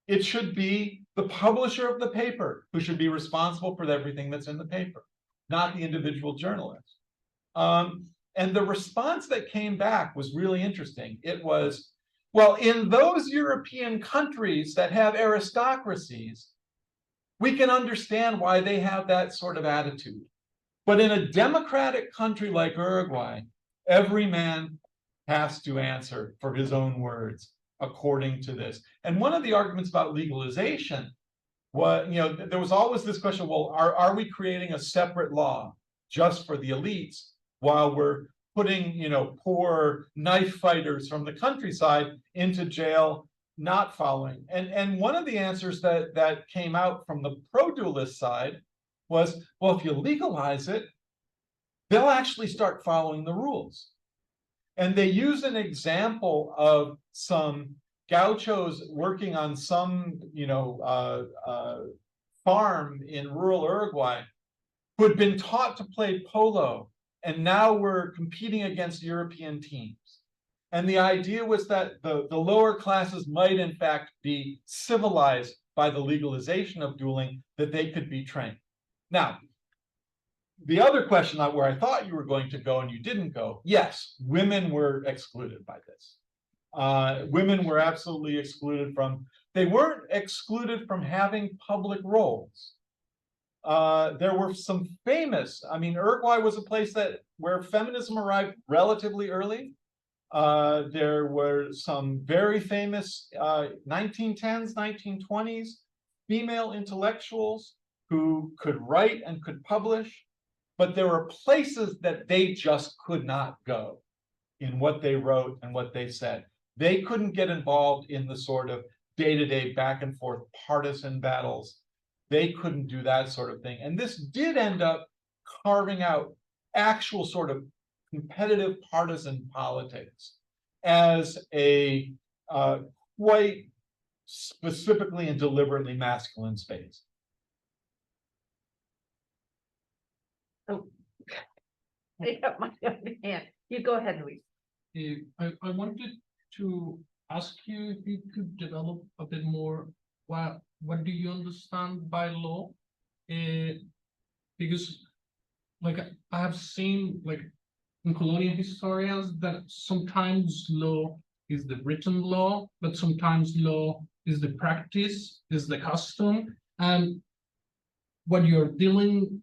it should be the publisher of the paper who should be responsible for everything that's in the paper, not the individual journalist. And the response that came back was really interesting. It was, well, in those European countries that have aristocracies, We can understand why they have that sort of attitude. But in a democratic country like Uruguay, every man has to answer for his own words according to this. And one of the arguments about legalization was, there was always this question, well, are we creating a separate law just for the elites while we're putting, poor knife fighters from the countryside into jail, not following? And one of the answers that came out from the pro-dualist side was, well, if you legalize it, they'll actually start following the rules. And they use an example of some gauchos working on some, farm in rural Uruguay who had been taught to play polo and now were competing against European teams. And the idea was that the lower classes might in fact be civilized by the legalization of dueling, that they could be trained. Now, the other question where I thought you were going to go and you didn't go, yes, women were excluded by this. Women were absolutely excluded from, they weren't excluded from having public roles. There were some famous, Uruguay was a place where feminism arrived relatively early. There were some very famous 1910s, 1920s female intellectuals who could write and could publish, but there were places that they just could not go in what they wrote and what they said. They couldn't get involved in the sort of day-to-day back and forth partisan battles. They couldn't do that sort of thing. And this did end up carving out actual sort of competitive partisan politics as a quite specifically and deliberately masculine space. Oh, I have my own hand. You go ahead, Luis. I wanted to ask you if you could develop a bit more what do you understand by law? Because like I have seen like in colonial historians that sometimes law is the written law, but sometimes law is the practice, is the custom, and what you're dealing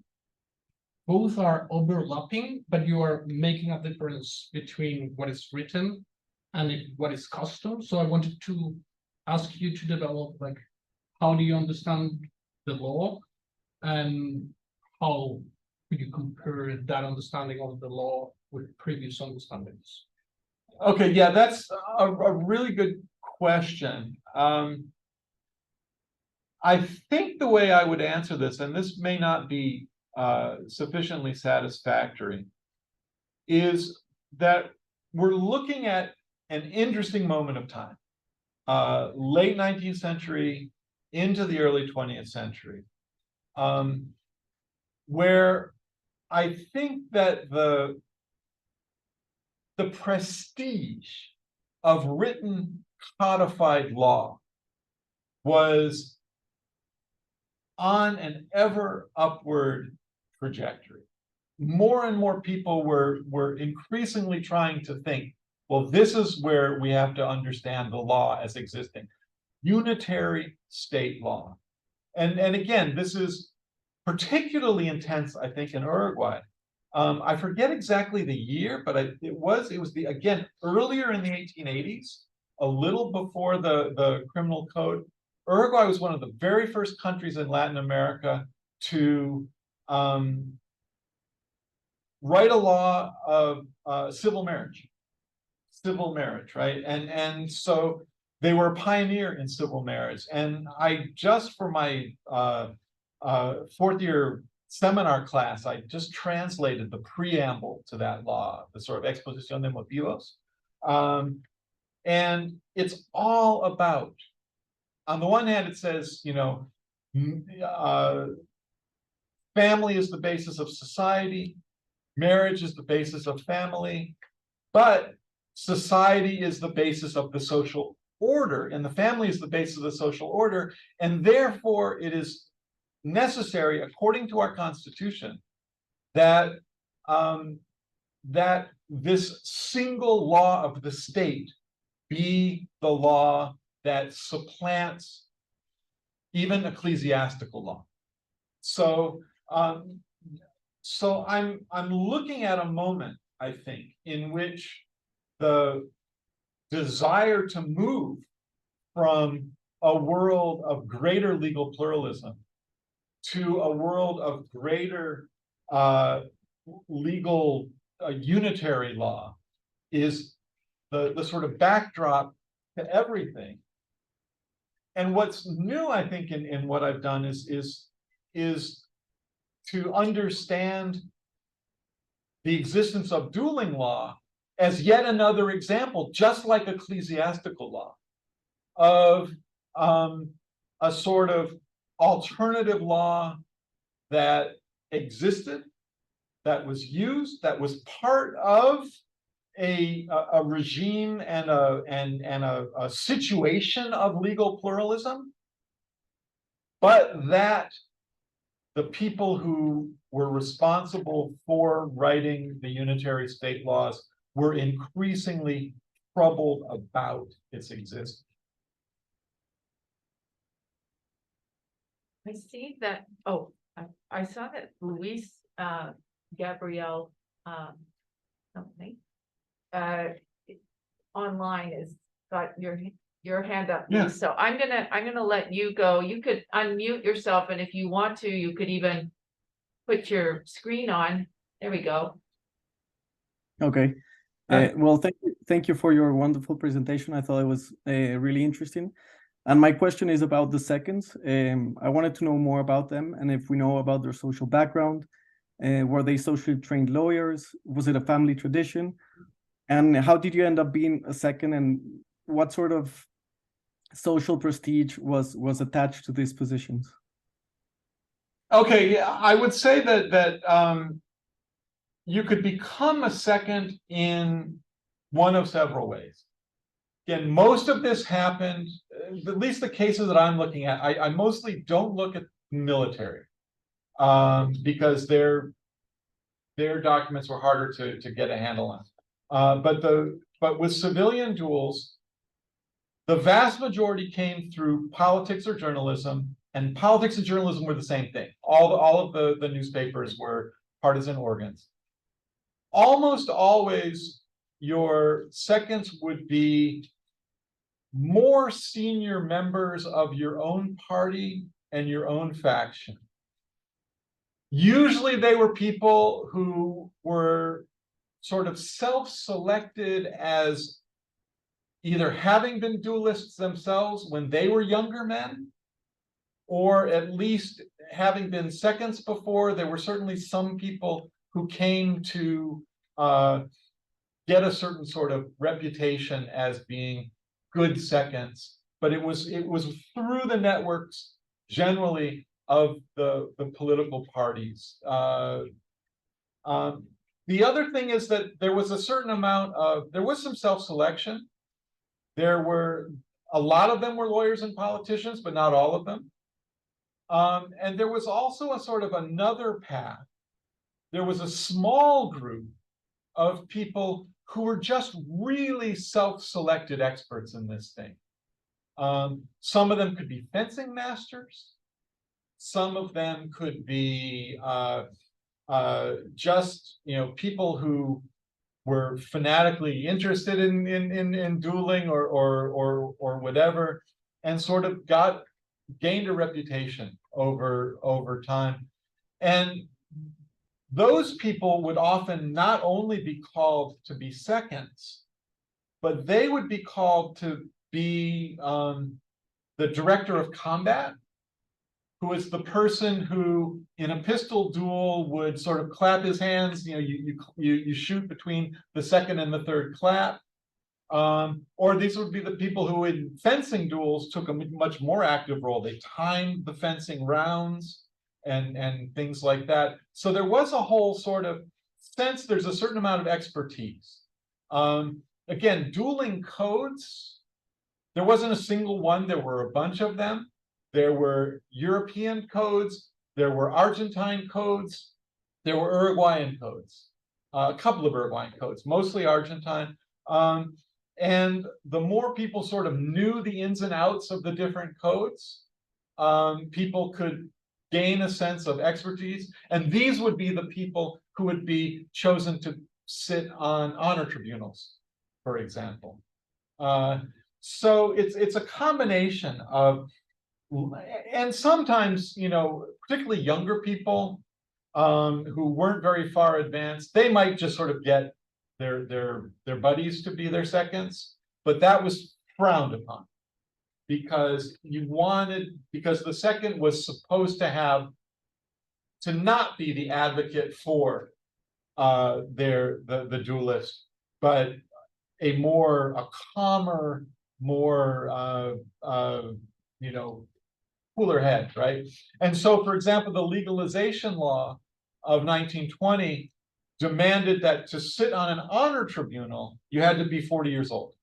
both are overlapping, but you are making a difference between what is written and what is custom. So I wanted to ask you to develop, like, how do you understand the law and how could you compare that understanding of the law with previous understandings? Okay, yeah, that's a really good question. I think the way I would answer this, and this may not be sufficiently satisfactory, is that we're looking at an interesting moment of time, late 19th century into the early 20th century, where I think that the prestige of written codified law was on an ever upward trajectory. More and more people were increasingly trying to think, well, this is where we have to understand the law as existing. Unitary state law. And again, this is particularly intense, I think, in Uruguay. I forget exactly the year, but it was again earlier in the 1880s, a little before the criminal code. Uruguay was one of the very first countries in Latin America to write a law of civil marriage, right? And so they were a pioneer in civil marriage. And I just, for my fourth year seminar class, I just translated the preamble to that law, the sort of exposición de motivos. And it's all about, on the one hand, it says, family is the basis of society, marriage is the basis of family, but society is the basis of the social order, and the family is the basis of the social order, and therefore it is necessary, according to our Constitution, that that this single law of the state be the law that supplants even ecclesiastical law. So, I'm looking at a moment, I think, in which the desire to move from a world of greater legal pluralism to a world of greater legal unitary law is the sort of backdrop to everything. And what's new, I think, in what I've done is to understand the existence of dueling law as yet another example, just like ecclesiastical law, of a sort of alternative law that existed, that was used, that was part of a regime and a situation of legal pluralism, but that the people who were responsible for writing the unitary state laws were increasingly troubled about its existence. I see that, oh, I saw that Luis, Gabrielle, something, online is got your hand up, Yeah. Luis. So I'm gonna let you go. You could unmute yourself, and if you want to, you could even put your screen on. There we go. Okay. Well, thank you for your wonderful presentation. I thought it was really interesting. And my question is about the seconds. I wanted to know more about them, and if we know about their social background. Were they socially trained lawyers? Was it a family tradition? And how did you end up being a second, and what sort of social prestige was attached to these positions? Okay, yeah, I would say that you could become a second in one of several ways. Again, most of this happened, at least the cases that I'm looking at, I mostly don't look at military, because their documents were harder to get a handle on. But with civilian duels, the vast majority came through politics or journalism, and politics and journalism were the same thing. All of the newspapers were partisan organs. Almost always, your seconds would be more senior members of your own party and your own faction. Usually they were people who were sort of self-selected as either having been duelists themselves when they were younger men, or at least having been seconds before. There were certainly some people who came to get a certain sort of reputation as being good seconds, but it was through the networks generally of the political parties. The other thing is that there was a certain amount of, there was some self-selection. There were, a lot of them were lawyers and politicians, but not all of them. And there was also a sort of another path. There was a small group of people who were just really self-selected experts in this thing. Some of them could be fencing masters. Some of them could be just, people who were fanatically interested in dueling or whatever, and sort of gained a reputation over time. And those people would often not only be called to be seconds, but they would be called to be the director of combat, who is the person who, in a pistol duel, would sort of clap his hands. You shoot between the second and the third clap. Or these would be the people who, in fencing duels, took a much more active role. They timed the fencing rounds and things like that. So there was a whole sort of sense, there's a certain amount of expertise. Again, dueling codes, there wasn't a single one, there were a bunch of them. There were European codes, there were Argentine codes, there were Uruguayan codes, a couple of Uruguayan codes, mostly Argentine. And the more people sort of knew the ins and outs of the different codes, people could gain a sense of expertise, and these would be the people who would be chosen to sit on honor tribunals, for example. So it's a combination of, and sometimes, you know, particularly younger people who weren't very far advanced, they might just sort of get their buddies to be their seconds, but that was frowned upon because because the second was supposed to not be the advocate for the duelist, but a calmer, more you know, cooler head, right? And so, for example, the legalization law of 1920 demanded that to sit on an honor tribunal, you had to be 40 years old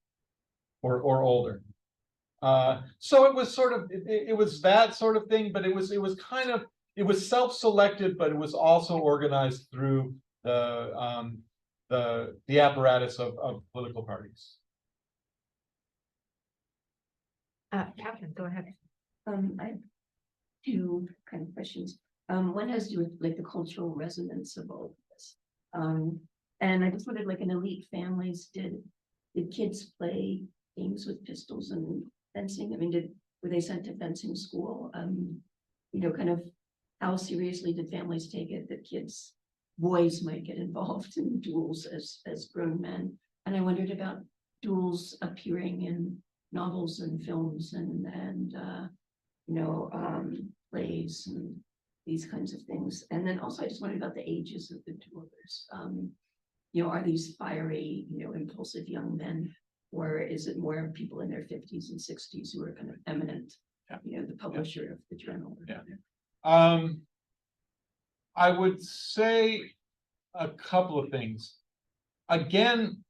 or older. So it was sort of, it was that sort of thing, but it was kind of, it was self-selected, but it was also organized through the apparatus of political parties. Catherine, go ahead. I have two kind of questions. One has to do with like the cultural resonance of all of this. And I just wondered, like in elite families, did kids play games with pistols and fencing? I mean, were they sent to fencing school? You know, kind of how seriously did families take it that boys might get involved in duels as grown men? And I wondered about duels appearing in novels and films and you know, plays and these kinds of things. And then also I just wondered about the ages of the duelers. You know, are these fiery, you know, impulsive young men, or is it more people in their 50s and 60s who are kind of eminent, you know, the publisher of the journal? Yeah. I would say a couple of things. Again,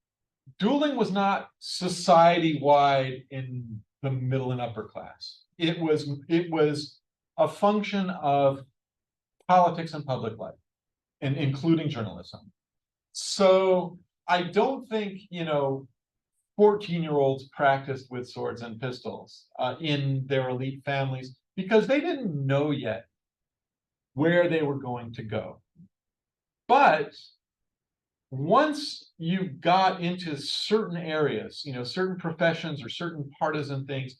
dueling was not society-wide in the middle and upper class. It was a function of politics and public life, and including journalism. So I don't think, you know, 14-year-olds practiced with swords and pistols in their elite families because they didn't know yet where they were going to go. But once you got into certain areas, you know, certain professions or certain partisan things,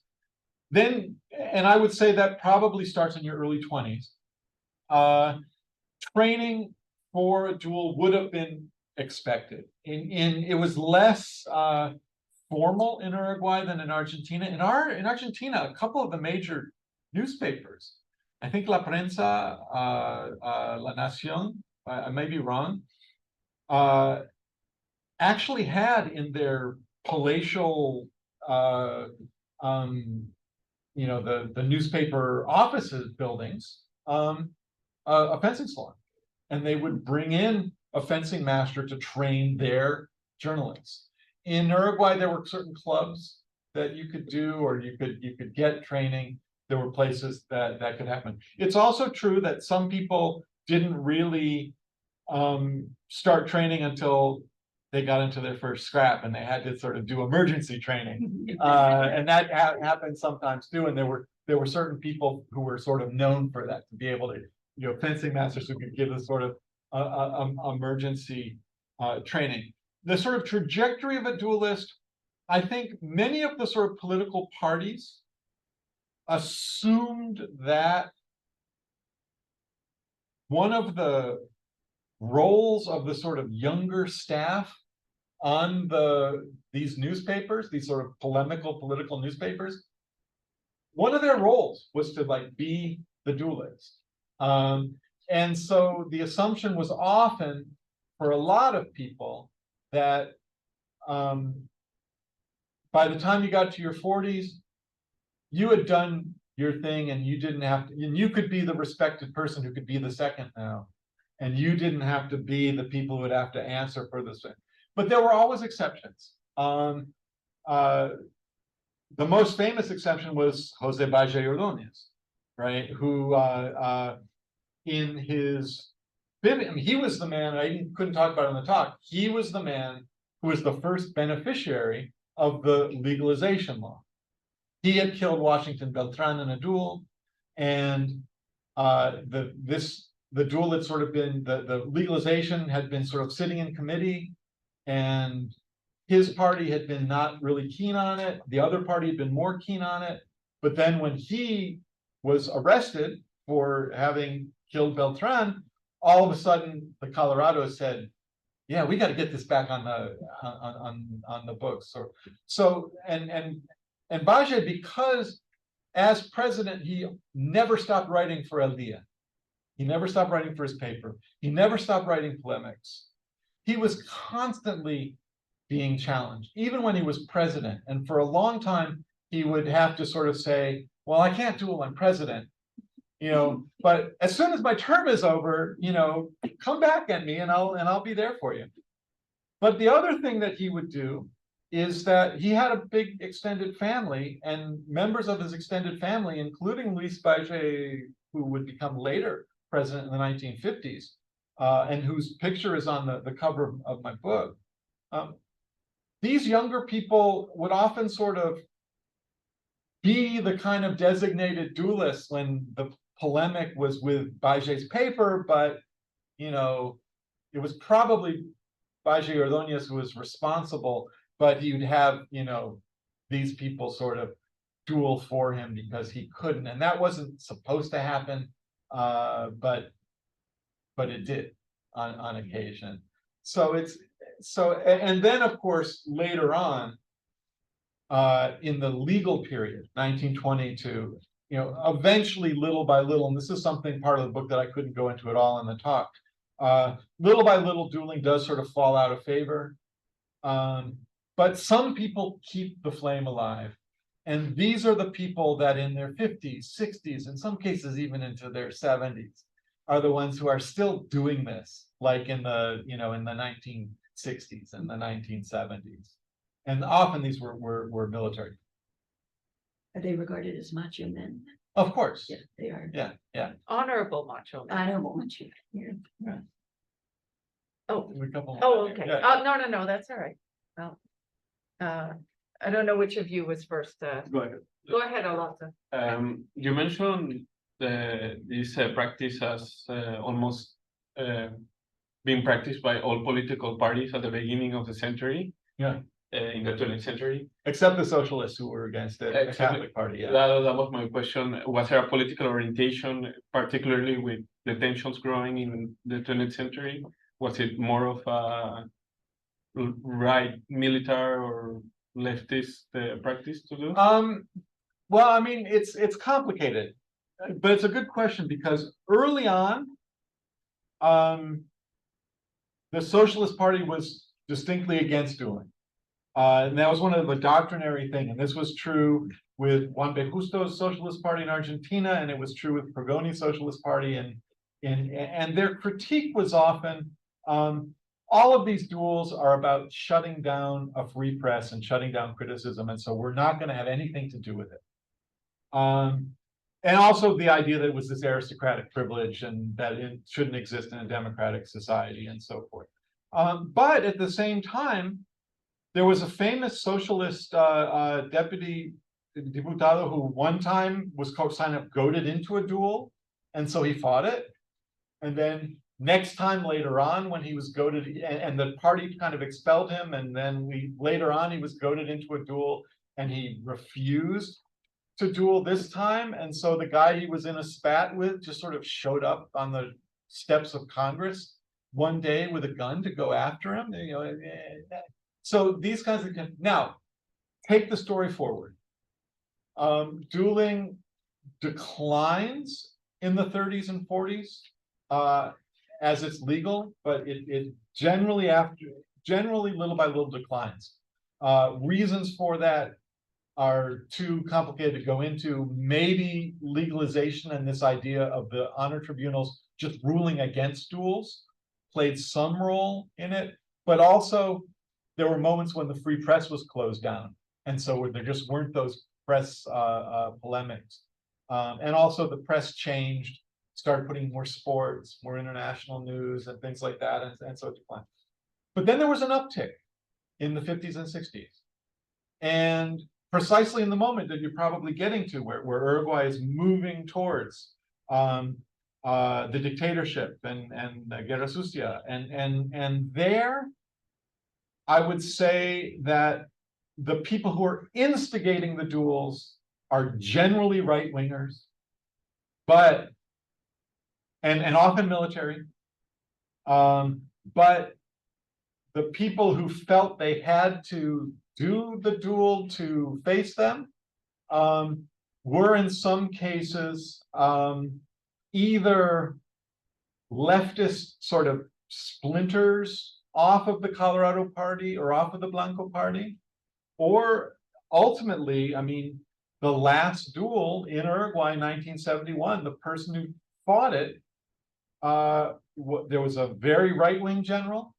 then, and I would say that probably starts in your early 20s, training for a duel would have been expected. It was less formal in Uruguay than in Argentina. In Argentina, a couple of the major newspapers, I think La Prensa, La Nación, I may be wrong, actually had in their palatial, you know, the newspaper offices buildings, a fencing salon, and they would bring in a fencing master to train their journalists. In Uruguay, there were certain clubs that you could do, or you could get training. There were places that could happen. It's also true that some people didn't really start training until they got into their first scrap, and they had to sort of do emergency training, and that happened sometimes too. And there were certain people who were sort of known for that, to be able to, you know, fencing masters who could give this sort of emergency training. The sort of trajectory of a duelist, I think many of the sort of political parties assumed that one of the roles of the sort of younger staff on these newspapers, these sort of polemical political newspapers, one of their roles was to like be the duelist. And so the assumption was often for a lot of people that by the time you got to your 40s, you had done your thing, and you didn't have to, and you could be the respected person who could be the second now, and you didn't have to be the people who would have to answer for this thing. But there were always exceptions. The most famous exception was Jose Valle Ordonez, right? Who in his, I mean, he was the man, I couldn't talk about it in the talk, he was the man who was the first beneficiary of the legalization law. He had killed Washington Beltran in a duel, and the duel had sort of been, the legalization had been sort of sitting in committee, and his party had been not really keen on it. The other party had been more keen on it. But then when he was arrested for having killed Beltran, all of a sudden the Colorados said, yeah, we got to get this back on the books. And Bajé, because as president, he never stopped writing for El Dia. He never stopped writing for his paper. He never stopped writing polemics. He was constantly being challenged, even when he was president. And for a long time, he would have to sort of say, well, I can't duel, I'm president. But as soon as my term is over, come back at me and I'll be there for you. But the other thing that he would do is that he had a big extended family, and members of his extended family, including Luis Bajé, who would become later president in the 1950s, and whose picture is on the cover of my book. These younger people would often sort of be the kind of designated duelists when the polemic was with Bajé's paper, but it was probably Bajé Ordóñez who was responsible, but you'd have these people sort of duel for him because he couldn't, and that wasn't supposed to happen, but it did on occasion. And then of course later on, in the legal period, 1922, eventually little by little, and this is something part of the book that I couldn't go into at all in the talk, little by little dueling does sort of fall out of favor. But some people keep the flame alive. And these are the people that in their 50s, 60s, in some cases even into their 70s, are the ones who are still doing this, like in the 1960s and the 1970s. And often these were military. Are they regarded as macho men? Of course. Yeah, they are. Yeah. Honorable macho men. I don't want macho men. Yeah. Oh, There's a couple. okay. Yeah. No, that's all right. Well, I don't know which of you was first. Go ahead. Go ahead, Alonso. You mentioned this practice as almost being practiced by all political parties at the beginning of the century. Yeah. In the 20th century. Except the socialists who were against it, the Exactly. Catholic Party. Yeah. That was my question. Was there a political orientation, particularly with the tensions growing in the 20th century? Was it more of a right military or leftist practice to do? Well, I mean, it's complicated, but it's a good question because early on, the Socialist Party was distinctly against dueling. And that was one of the doctrinary thing, and this was true with Juan B. Justo's Socialist Party in Argentina, and it was true with Pergoni's Socialist Party, and their critique was often, all of these duels are about shutting down a free press and shutting down criticism, and so we're not going to have anything to do with it. And also the idea that it was this aristocratic privilege and that it shouldn't exist in a democratic society and so forth. But at the same time, there was a famous socialist deputy diputado who one time was kind of goaded into a duel, and so he fought it. And then next time later on, when he was goaded, and the party kind of expelled him, and then later on he was goaded into a duel, and he refused to duel this time. And so the guy he was in a spat with just sort of showed up on the steps of Congress one day with a gun to go after him. So these kinds of, now take the story forward. Dueling declines in the 30s and 40s as it's legal, but it generally little by little declines. Reasons for that are too complicated to go into. Maybe legalization and this idea of the honor tribunals just ruling against duels played some role in it, but also there were moments when the free press was closed down, and so there just weren't those press polemics. And also the press changed, started putting more sports, more international news and things like that, and so it declined. But then there was an uptick in the 50s and 60s. And precisely in the moment that you're probably getting to, where Uruguay is moving towards the dictatorship and Guerra Sucia. And there, I would say that the people who are instigating the duels are generally right-wingers, but and often military. But the people who felt they had to do the duel to face them were in some cases either leftist sort of splinters off of the Colorado Party or off of the Blanco Party, or ultimately, I mean, the last duel in Uruguay in 1971, the person who fought it, there was a very right-wing general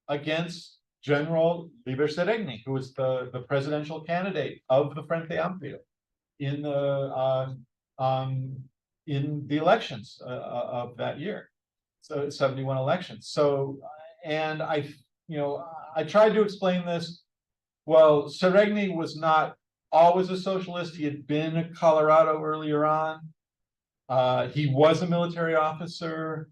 against General Liber Seregni, who was the presidential candidate of the Frente Amplio in the elections of that year, so 71 elections. So, and I tried to explain this. Well, Seregni was not always a socialist. He had been in Colorado earlier on. He was a military officer.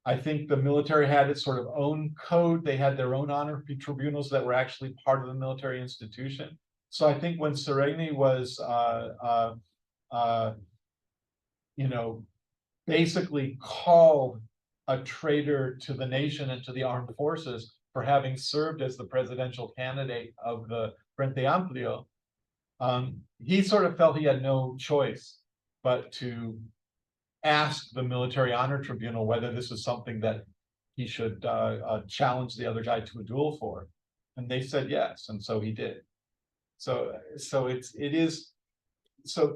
I think the military had its sort of own code. They had their own honor tribunals that were actually part of the military institution. So I think when Seregni was, basically called a traitor to the nation and to the armed forces for having served as the presidential candidate of the Frente Amplio, he sort of felt he had no choice but to ask the military honor tribunal whether this was something that he should challenge the other guy to a duel for, and they said yes, and so he did. So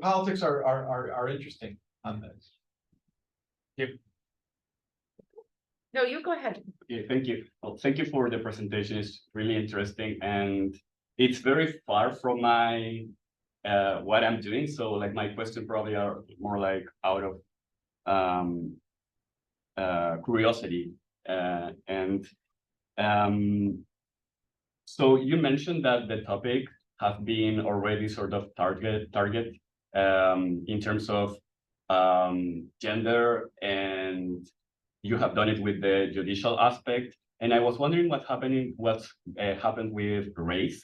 politics are interesting on this. No, you go ahead. Yeah, thank you. Well, thank you for the presentation. It's really interesting, and it's very far from my what I'm doing. So, like, my question probably are more like out of curiosity. So you mentioned that the topic have been already sort of target in terms of gender, and you have done it with the judicial aspect. And I was wondering what's happened with race,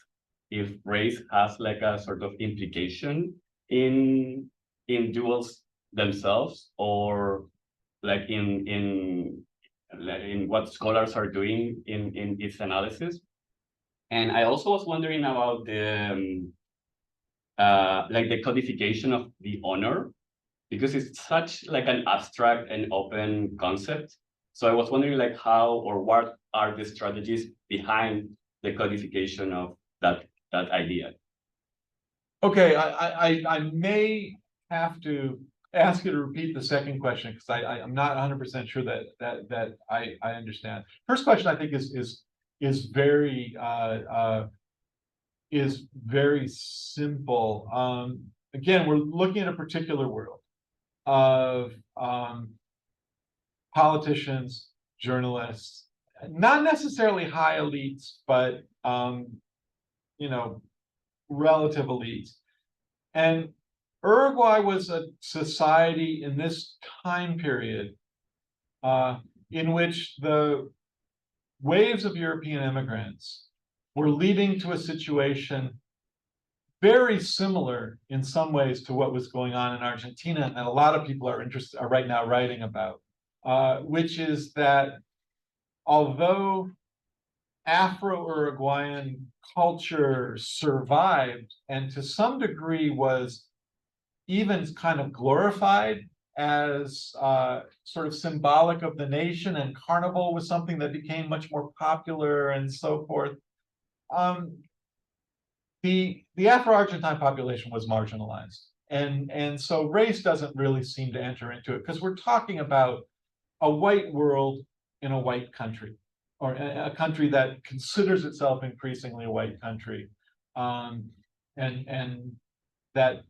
if race has like a sort of implication in duels themselves, or like in what scholars are doing in its analysis. And I also was wondering about the like the codification of the honor, because it's such like an abstract and open concept. So I was wondering like how or what are the strategies behind the codification of that idea? Okay, I may have to ask you to repeat the second question, because I'm not 100% sure that I understand. First question I think is very simple. Again, we're looking at a particular world of politicians, journalists, not necessarily high elites, but relative elites. And Uruguay was a society in this time period in which the waves of European immigrants were leading to a situation very similar in some ways to what was going on in Argentina, and that a lot of people are right now writing about, which is that although Afro-Uruguayan culture survived and to some degree was even kind of glorified as sort of symbolic of the nation, and carnival was something that became much more popular and so forth, the Afro-Argentine population was marginalized. And so race doesn't really seem to enter into it, because we're talking about a white world in a white country, or a country that considers itself increasingly a white country. And that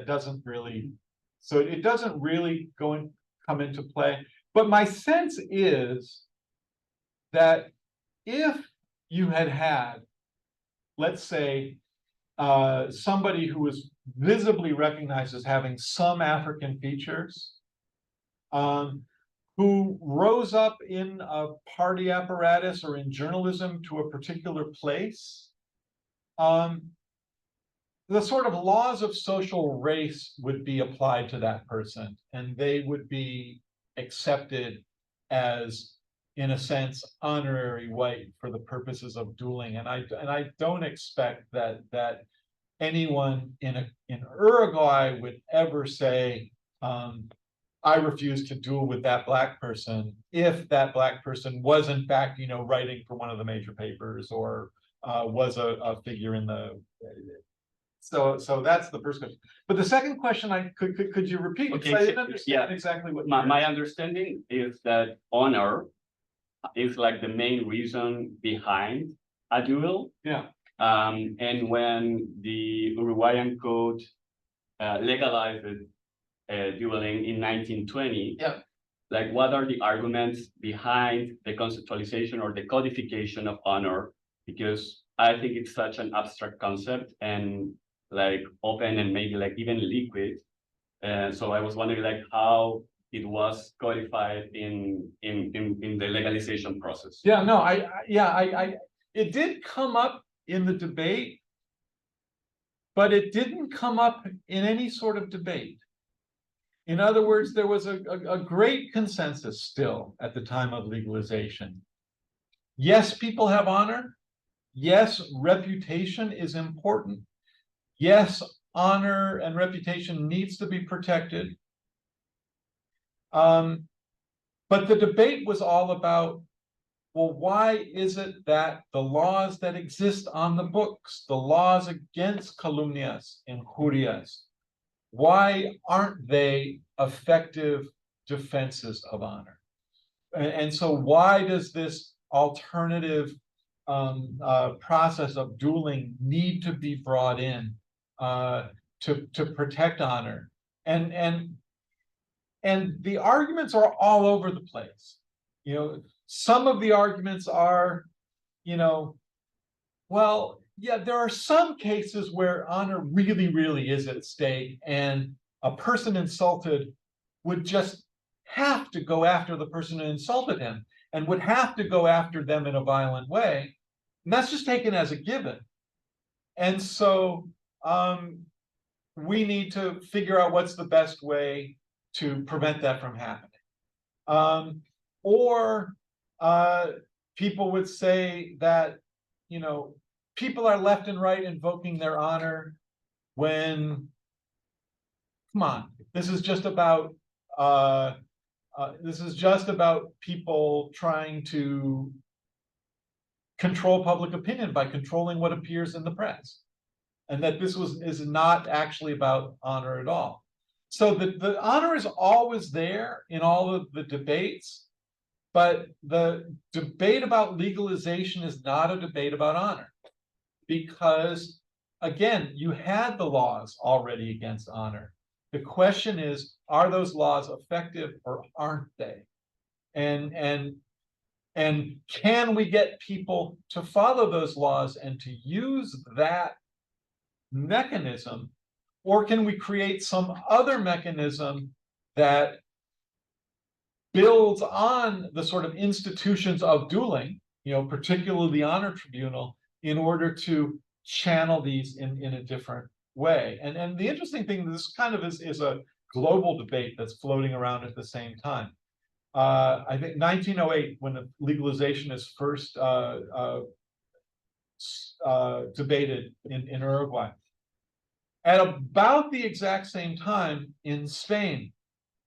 doesn't really, so it doesn't really come into play. But my sense is that if you had, let's say, somebody who was visibly recognized as having some African features, who rose up in a party apparatus or in journalism to a particular place, the sort of laws of social race would be applied to that person, and they would be accepted as, in a sense, honorary white for the purposes of dueling. And I don't expect that anyone in Uruguay would ever say, I refuse to duel with that black person if that black person was in fact, writing for one of the major papers or was a figure in the. So that's the first question. But the second question, could you repeat? Because I didn't understand exactly what my understanding is that honor is like the main reason behind a duel. Yeah. And when the Uruguayan code legalized dueling in 1920, yeah, like what are the arguments behind the conceptualization or the codification of honor? Because I think it's such an abstract concept and like open and maybe like even liquid. So I was wondering like how it was codified in the legalization process. Yeah, no, it did come up in the debate, but it didn't come up in any sort of debate. In other words, there was a great consensus still at the time of legalization. Yes, people have honor. Yes, reputation is important. Yes, honor and reputation needs to be protected. But the debate was all about, well, why is it that the laws that exist on the books, the laws against calumnias and injurias, why aren't they effective defenses of honor? And so why does this alternative process of dueling need to be brought in to protect honor? And the arguments are all over the place. Some of the arguments are, well, yeah, there are some cases where honor really, really is at stake, and a person insulted would just have to go after the person who insulted him and would have to go after them in a violent way. And that's just taken as a given. And so we need to figure out what's the best way to prevent that from happening. Or people would say that, people are left and right invoking their honor when, come on, this is just about people trying to control public opinion by controlling what appears in the press, and that this is not actually about honor at all. So the honor is always there in all of the debates, but the debate about legalization is not a debate about honor. Because, again, you had the laws already against honor. The question is, are those laws effective or aren't they? And can we get people to follow those laws and to use that mechanism? Or can we create some other mechanism that builds on the sort of institutions of dueling, particularly the honor tribunal, in order to channel these in a different way? And the interesting thing, this kind of is a global debate that's floating around at the same time. I think 1908, when the legalization is first debated in Uruguay. At about the exact same time in Spain,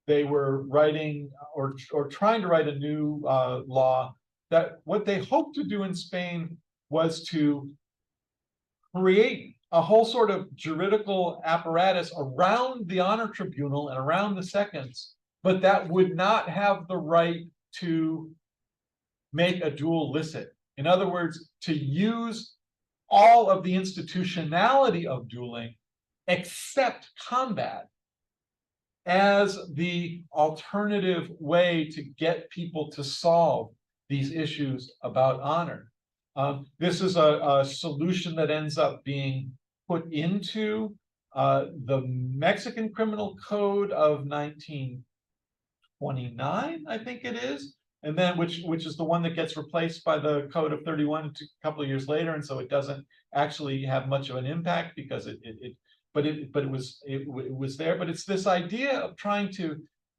they were writing or trying to write a new law that what they hoped to do in Spain was to create a whole sort of juridical apparatus around the honor tribunal and around the seconds, but that would not have the right to make a duel licit. In other words, to use all of the institutionality of dueling except combat as the alternative way to get people to solve these issues about honor. This is a solution that ends up being put into the Mexican Criminal Code of 1920, 29, I think it is. And then which is the one that gets replaced by the Code of 31 a couple of years later, and so it doesn't actually have much of an impact because it was there. But it's this idea of trying to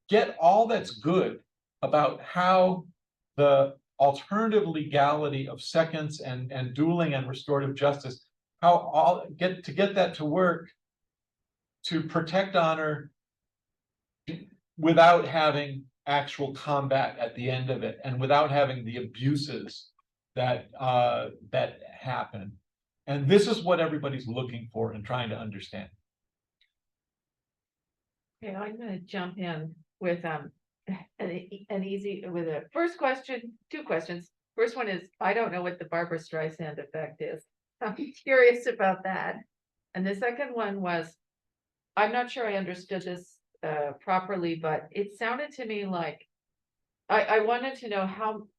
get all that's good about how the alternative legality of seconds and dueling and restorative justice, how get that to work to protect honor without having actual combat at the end of it, and without having the abuses that that happen. And this is what everybody's looking for and trying to understand. Okay, I'm gonna jump in with with a first question, two questions. First one is, I don't know what the Barbara Streisand effect is. I'm curious about that. And the second one was, I'm not sure I understood this properly, but it sounded to me like I wanted to know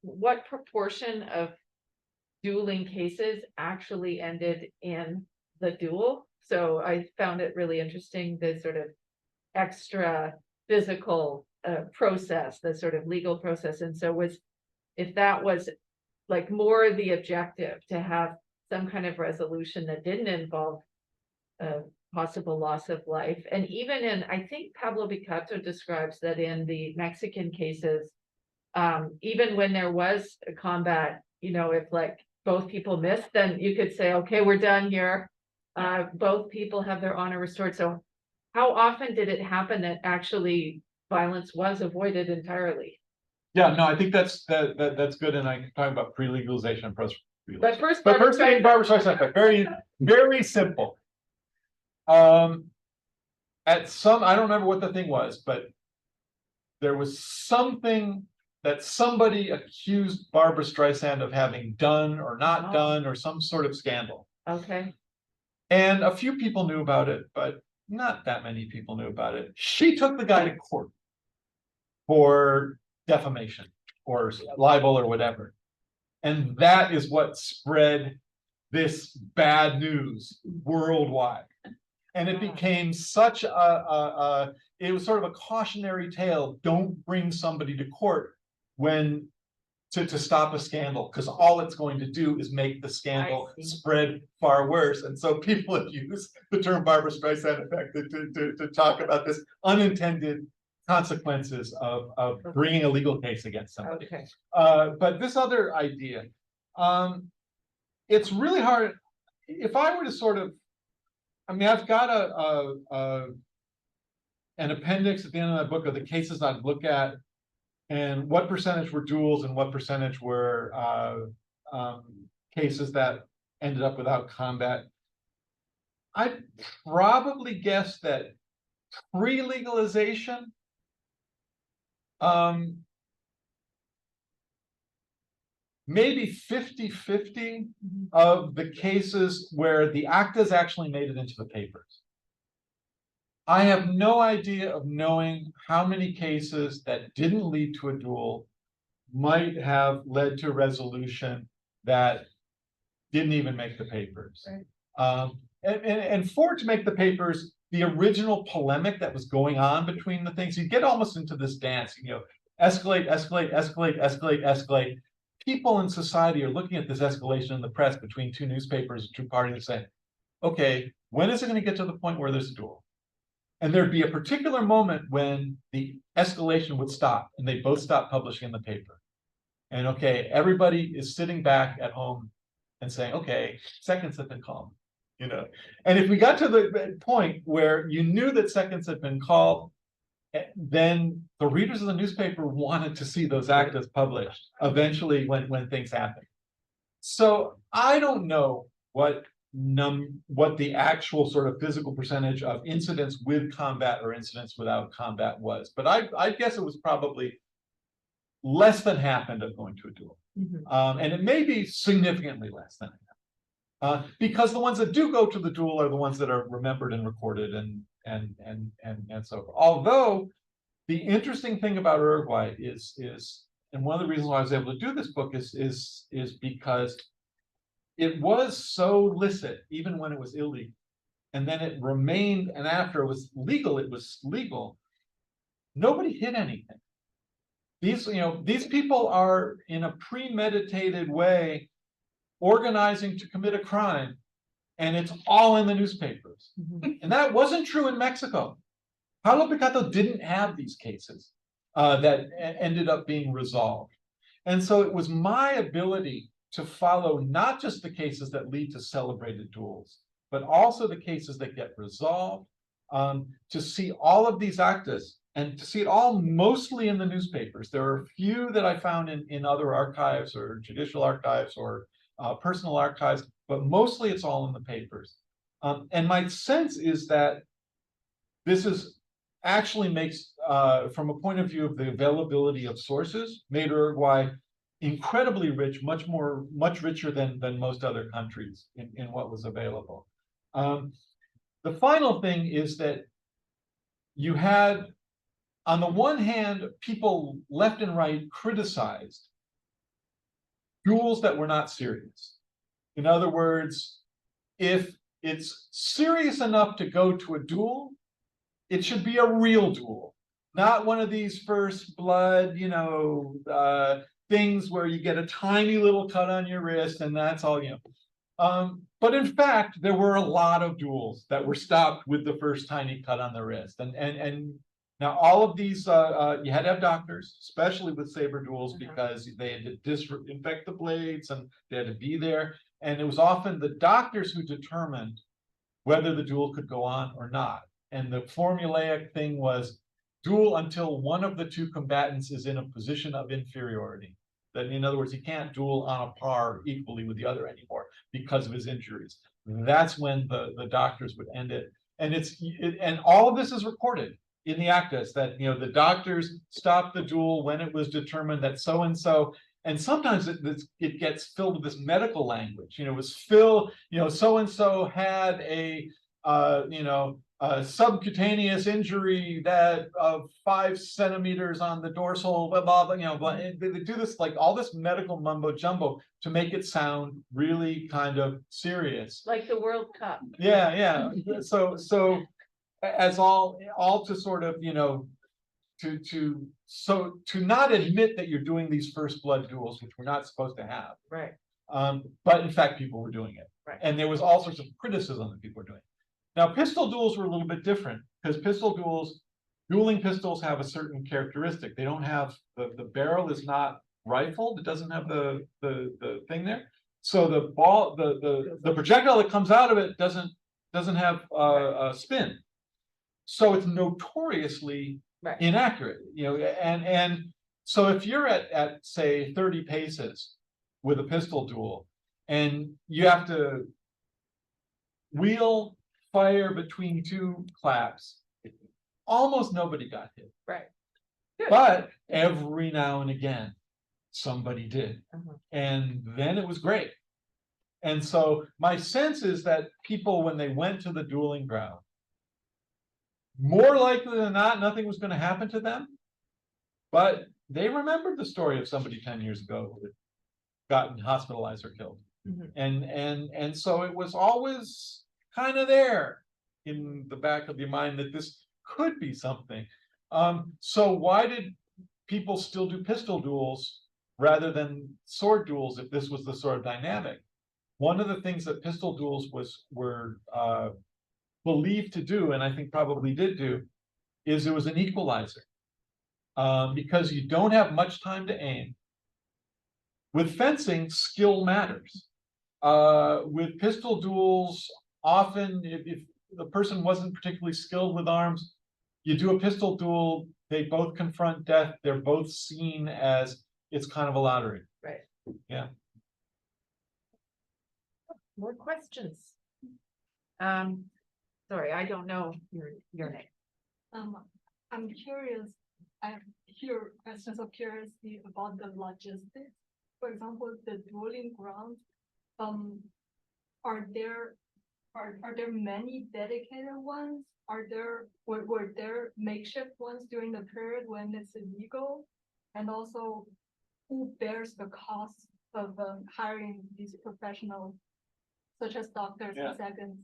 what proportion of dueling cases actually ended in the duel. So I found it really interesting, the sort of extra physical process, the sort of legal process. And so if that was like more the objective, to have some kind of resolution that didn't involve possible loss of life. And even in, I think Pablo Picasso describes that in the Mexican cases, even when there was a combat, if like both people missed, then you could say, okay, we're done here. Both people have their honor restored. So how often did it happen that actually violence was avoided entirely? Yeah, no, I think that's good, and I can talk about pre-legalization and post-legalization. But first, Barbara Streisand, very simple. At some, I don't remember what the thing was, but there was something that somebody accused Barbara Streisand of having done or not done, or some sort of scandal. Okay. And a few people knew about it, but not that many people knew about it. She took the guy to court for defamation or libel or whatever. And that is what spread this bad news worldwide. And it became such it was sort of a cautionary tale. Don't bring somebody to court to stop a scandal, because all it's going to do is make the scandal spread far worse. And so people have used the term Barbara Streisand effect to talk about this unintended consequences of bringing a legal case against somebody. Okay. But this other idea, it's really hard. If I were to sort of, I mean, I've got an appendix at the end of my book of the cases I'd look at, and what percentage were duels and what percentage were cases that ended up without combat. I'd probably guess that pre-legalization, maybe 50-50 of the cases where the actas actually made it into the papers. I have no idea of knowing how many cases that didn't lead to a duel might have led to a resolution that didn't even make the papers. Right. And for it to make the papers, the original polemic that was going on between the things, you get almost into this dance, escalate, escalate, escalate, escalate, escalate. People in society are looking at this escalation in the press between two newspapers, two parties, and saying, okay, when is it going to get to the point where there's a duel? And there'd be a particular moment when the escalation would stop and they both stop publishing in the paper. And okay, everybody is sitting back at home and saying, okay, seconds have been called, And if we got to the point where you knew that seconds had been called, then the readers of the newspaper wanted to see those actas published eventually when things happen. So I don't know what the actual sort of physical percentage of incidents with combat or incidents without combat was, but I guess it was probably less than half end up going to a duel. And it may be significantly less than half, because the ones that do go to the duel are the ones that are remembered and recorded and so forth. Although the interesting thing about Uruguay is, and one of the reasons why I was able to do this book is because it was so licit even when it was illegal, and then it remained, and after it was legal, it was legal. Nobody hid anything. these people are in a premeditated way organizing to commit a crime, and it's all in the newspapers. And that wasn't true in Mexico. Pablo Picato didn't have these cases that ended up being resolved. And so it was my ability to follow not just the cases that lead to celebrated duels, but also the cases that get resolved, to see all of these actus and to see it all mostly in the newspapers. There are a few that I found in other archives or judicial archives or personal archives, but mostly it's all in the papers. And my sense is that this is actually makes, from a point of view of the availability of sources, made Uruguay incredibly rich, much richer than most other countries in what was available. The final thing is that you had, on the one hand, people left and right criticized duels that were not serious. In other words, if it's serious enough to go to a duel, it should be a real duel, not one of these first blood, things where you get a tiny little cut on your wrist and that's all, But in fact, there were a lot of duels that were stopped with the first tiny cut on the wrist. And now all of these, you had to have doctors, especially with saber duels, because they had to disinfect the blades and they had to be there. And it was often the doctors who determined whether the duel could go on or not. And the formulaic thing was duel until one of the two combatants is in a position of inferiority. That, in other words, he can't duel on a par equally with the other anymore because of his injuries. That's when the doctors would end it. And and all of this is recorded in the actus, that the doctors stopped the duel when it was determined that so and so. And sometimes it gets filled with this medical language. It was so and so had a subcutaneous injury that of 5 centimeters on the dorsal, blah, blah, blah, they do this, like all this medical mumbo jumbo to make it sound really kind of serious. Like the World Cup. Yeah. So as all to sort of, to not admit that you're doing these first blood duels, which we're not supposed to have. Right. But in fact, people were doing it. Right. And there was all sorts of criticism that people were doing. Now, pistol duels were a little bit different because dueling pistols have a certain characteristic. They don't have, the barrel is not rifled. It doesn't have the thing there. So the ball, the projectile that comes out of it doesn't have a spin. So it's notoriously inaccurate, and so if you're at say 30 paces with a pistol duel and you have to wheel fire between two claps, almost nobody got hit. Right. But every now and again, somebody did. And then it was great. And so my sense is that people, when they went to the dueling ground, more likely than not, nothing was going to happen to them. But they remembered the story of somebody 10 years ago who had gotten hospitalized or killed. And so it was always kind of there in the back of your mind that this could be something. So why did people still do pistol duels rather than sword duels if this was the sort of dynamic? One of the things that pistol duels were believed to do, and I think probably did do, is it was an equalizer. Because you don't have much time to aim. With fencing, skill matters. With pistol duels, often if the person wasn't particularly skilled with arms, you do a pistol duel, they both confront death, they're both seen as it's kind of a lottery. Right. Yeah. More questions? Sorry, I don't know your name. I'm curious. I hear questions of curiosity about the logistics. For example, the dueling grounds. Are there many dedicated ones? Were there makeshift ones during the period when it's illegal? And also, who bears the cost of hiring these professionals, such as doctors and seconds,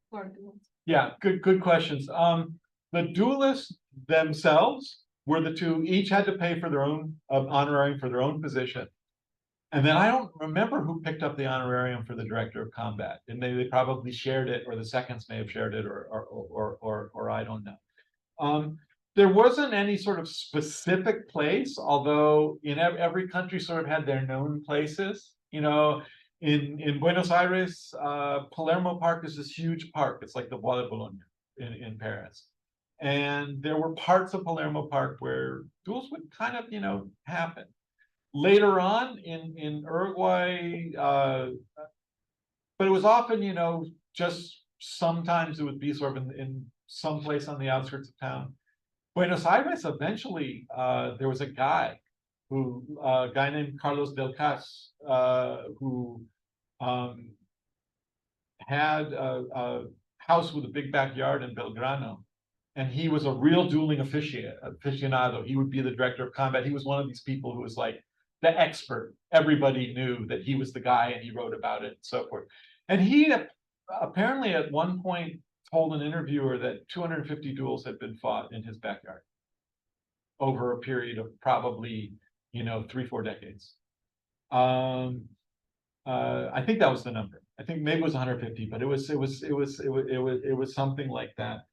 for duels? Yeah, good questions. The duelists themselves were the two, each had to pay for their own honorarium for their own position. And then I don't remember who picked up the honorarium for the director of combat. And they probably shared it, or the seconds may have shared it, or I don't know. There wasn't any sort of specific place, although in every country sort of had their known places. You know, in Buenos Aires, Palermo Park is this huge park. It's like the Bois de Boulogne in Paris. And there were parts of Palermo Park where duels would kind of, happen. Later on in Uruguay, but it was often, just sometimes it would be sort of in some place on the outskirts of town. Buenos Aires, eventually, there was a guy named Carlos del Cas, who had a house with a big backyard in Belgrano. And he was a real dueling aficionado. He would be the director of combat. He was one of these people who was like the expert. Everybody knew that he was the guy, and he wrote about it and so forth. And he apparently at one point told an interviewer that 250 duels had been fought in his backyard over a period of probably, 3-4 decades. I think that was the number. I think maybe it was 150, but it was something like that.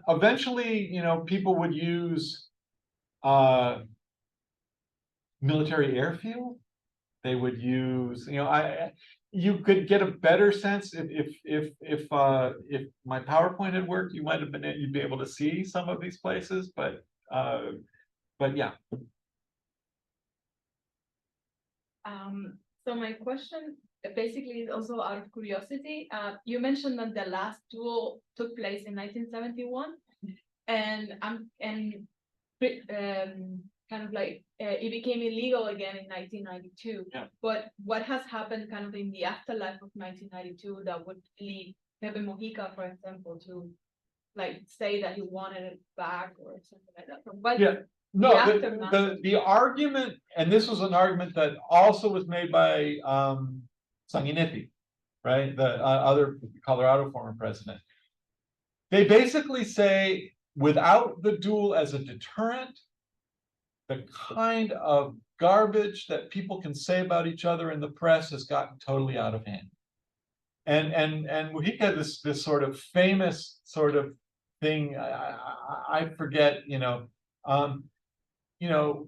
Eventually, people would use military airfield. They would use, you could get a better sense if my PowerPoint had worked. You'd be able to see some of these places, but yeah. So my question basically is also out of curiosity. You mentioned that the last duel took place in 1971, and kind of like it became illegal again in 1992. Yeah. But what has happened kind of in the afterlife of 1992 that would lead Pepe Mojica, for example, to like say that he wanted it back or something like that? But Yeah. No, the argument, and this was an argument that also was made by Sanguinetti, right? The other Colorado former president. They basically say, without the duel as a deterrent, the kind of garbage that people can say about each other in the press has gotten totally out of hand. And Mujica, this sort of famous sort of thing, I forget,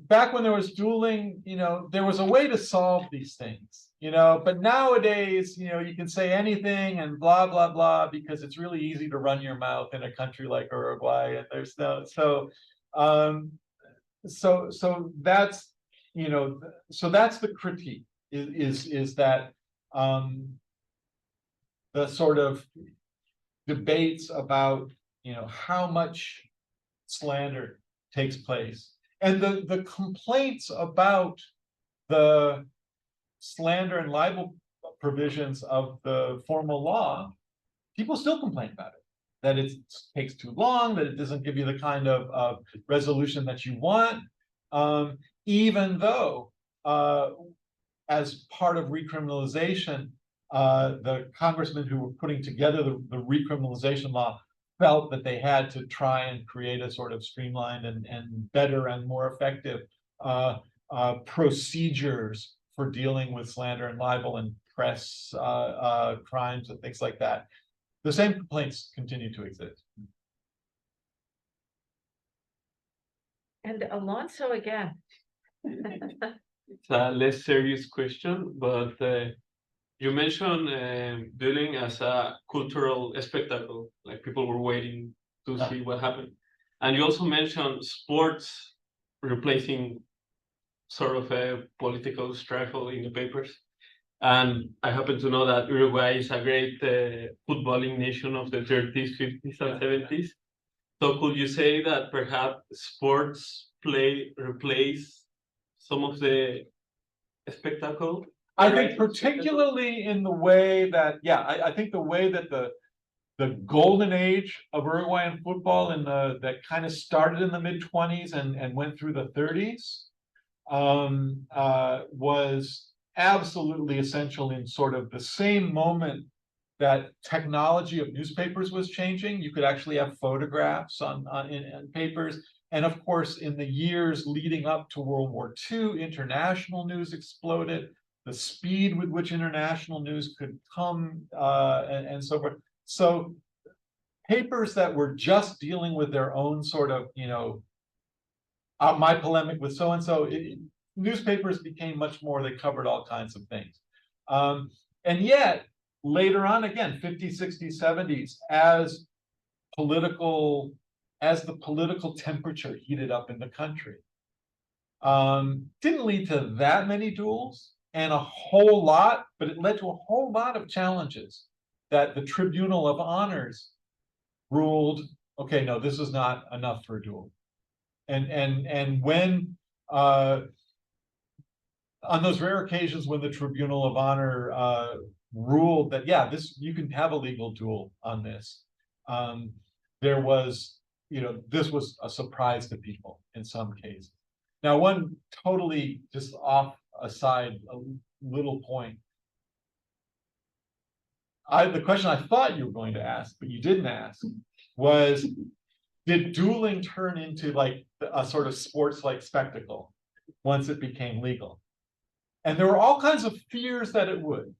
back when there was dueling, there was a way to solve these things, but nowadays, you can say anything and blah, blah, blah, because it's really easy to run your mouth in a country like Uruguay. And there's so that's, so that's the critique is that, the sort of debates about, how much slander takes place. And the complaints about the slander and libel provisions of the formal law, people still complain about it. That it takes too long, that it doesn't give you the kind of resolution that you want, even though as part of recriminalization, the congressmen who were putting together the recriminalization law felt that they had to try and create a sort of streamlined and better and more effective procedures for dealing with slander and libel and press crimes and things like that. The same complaints continue to exist. And Alonso again. It's a less serious question, but you mentioned dueling as a cultural spectacle, like people were waiting to see what happened. And you also mentioned sports replacing sort of a political struggle in the papers. And I happen to know that Uruguay is a great footballing nation of the 30s, 50s, and 70s. So could you say that perhaps sports replace some of the spectacle? I think particularly in the way that, I think the way that the golden age of Uruguayan football that kind of started in the mid-20s and went through the 30s was absolutely essential in sort of the same moment that technology of newspapers was changing. You could actually have photographs in papers. And of course, in the years leading up to World War II, international news exploded. The speed with which international news could come and so forth. So papers that were just dealing with their own sort of, my polemic with so-and-so, newspapers became much more, they covered all kinds of things. And yet, later on, again, 50s, 60s, 70s, as the political temperature heated up in the country, didn't lead to that many duels and a whole lot, but it led to a whole lot of challenges that the Tribunal of Honors ruled, okay, no, this is not enough for a duel. And when on those rare occasions when the Tribunal of Honor ruled that, yeah, you can have a legal duel on this, there was, this was a surprise to people in some cases. Now, one totally just off aside, a little point. The question I thought you were going to ask, but you didn't ask, was, did dueling turn into like a sort of sports-like spectacle once it became legal? And there were all kinds of fears that it would.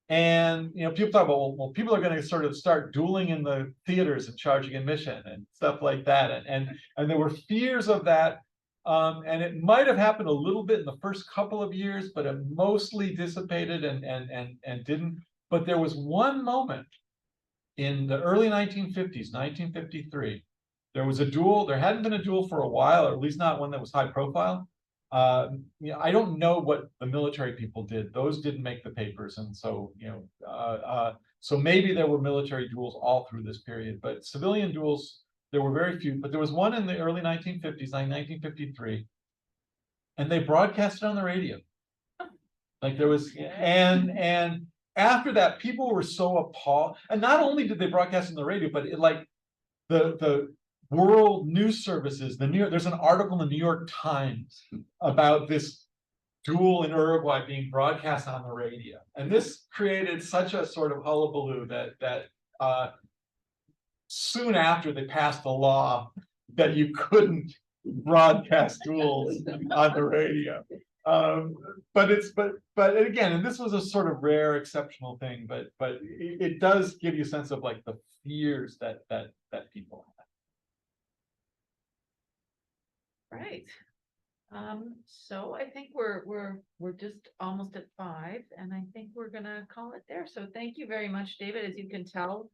And people talk about, well, people are going to sort of start dueling in the theaters and charging admission and stuff like that. And there were fears of that. And it might have happened a little bit in the first couple of years, but it mostly dissipated and didn't. But there was one moment in the early 1950s, 1953, there was a duel. There hadn't been a duel for a while, or at least not one that was high profile. I don't know what the military people did. Those didn't make the papers, and so so maybe there were military duels all through this period, but civilian duels there were very few. But there was one in the early 1950s, like 1953, and they broadcast it on the radio. Like there was, and after that, people were so appalled. And not only did they broadcast on the radio, but the world news services, there's an article in the New York Times about this duel in Uruguay being broadcast on the radio. And this created such a sort of hullabaloo that soon after they passed a law that you couldn't broadcast duels on the radio. But again, and this was a sort of rare, exceptional thing, but it does give you a sense of like the fears that people have. Right. So I think we're just almost at 5, and I think we're gonna call it there. So thank you very much, David. As you can tell,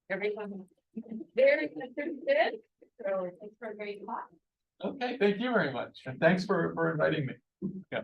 everyone very interested. So thanks for a great talk. Okay, thank you very much, and thanks for inviting me. Yeah.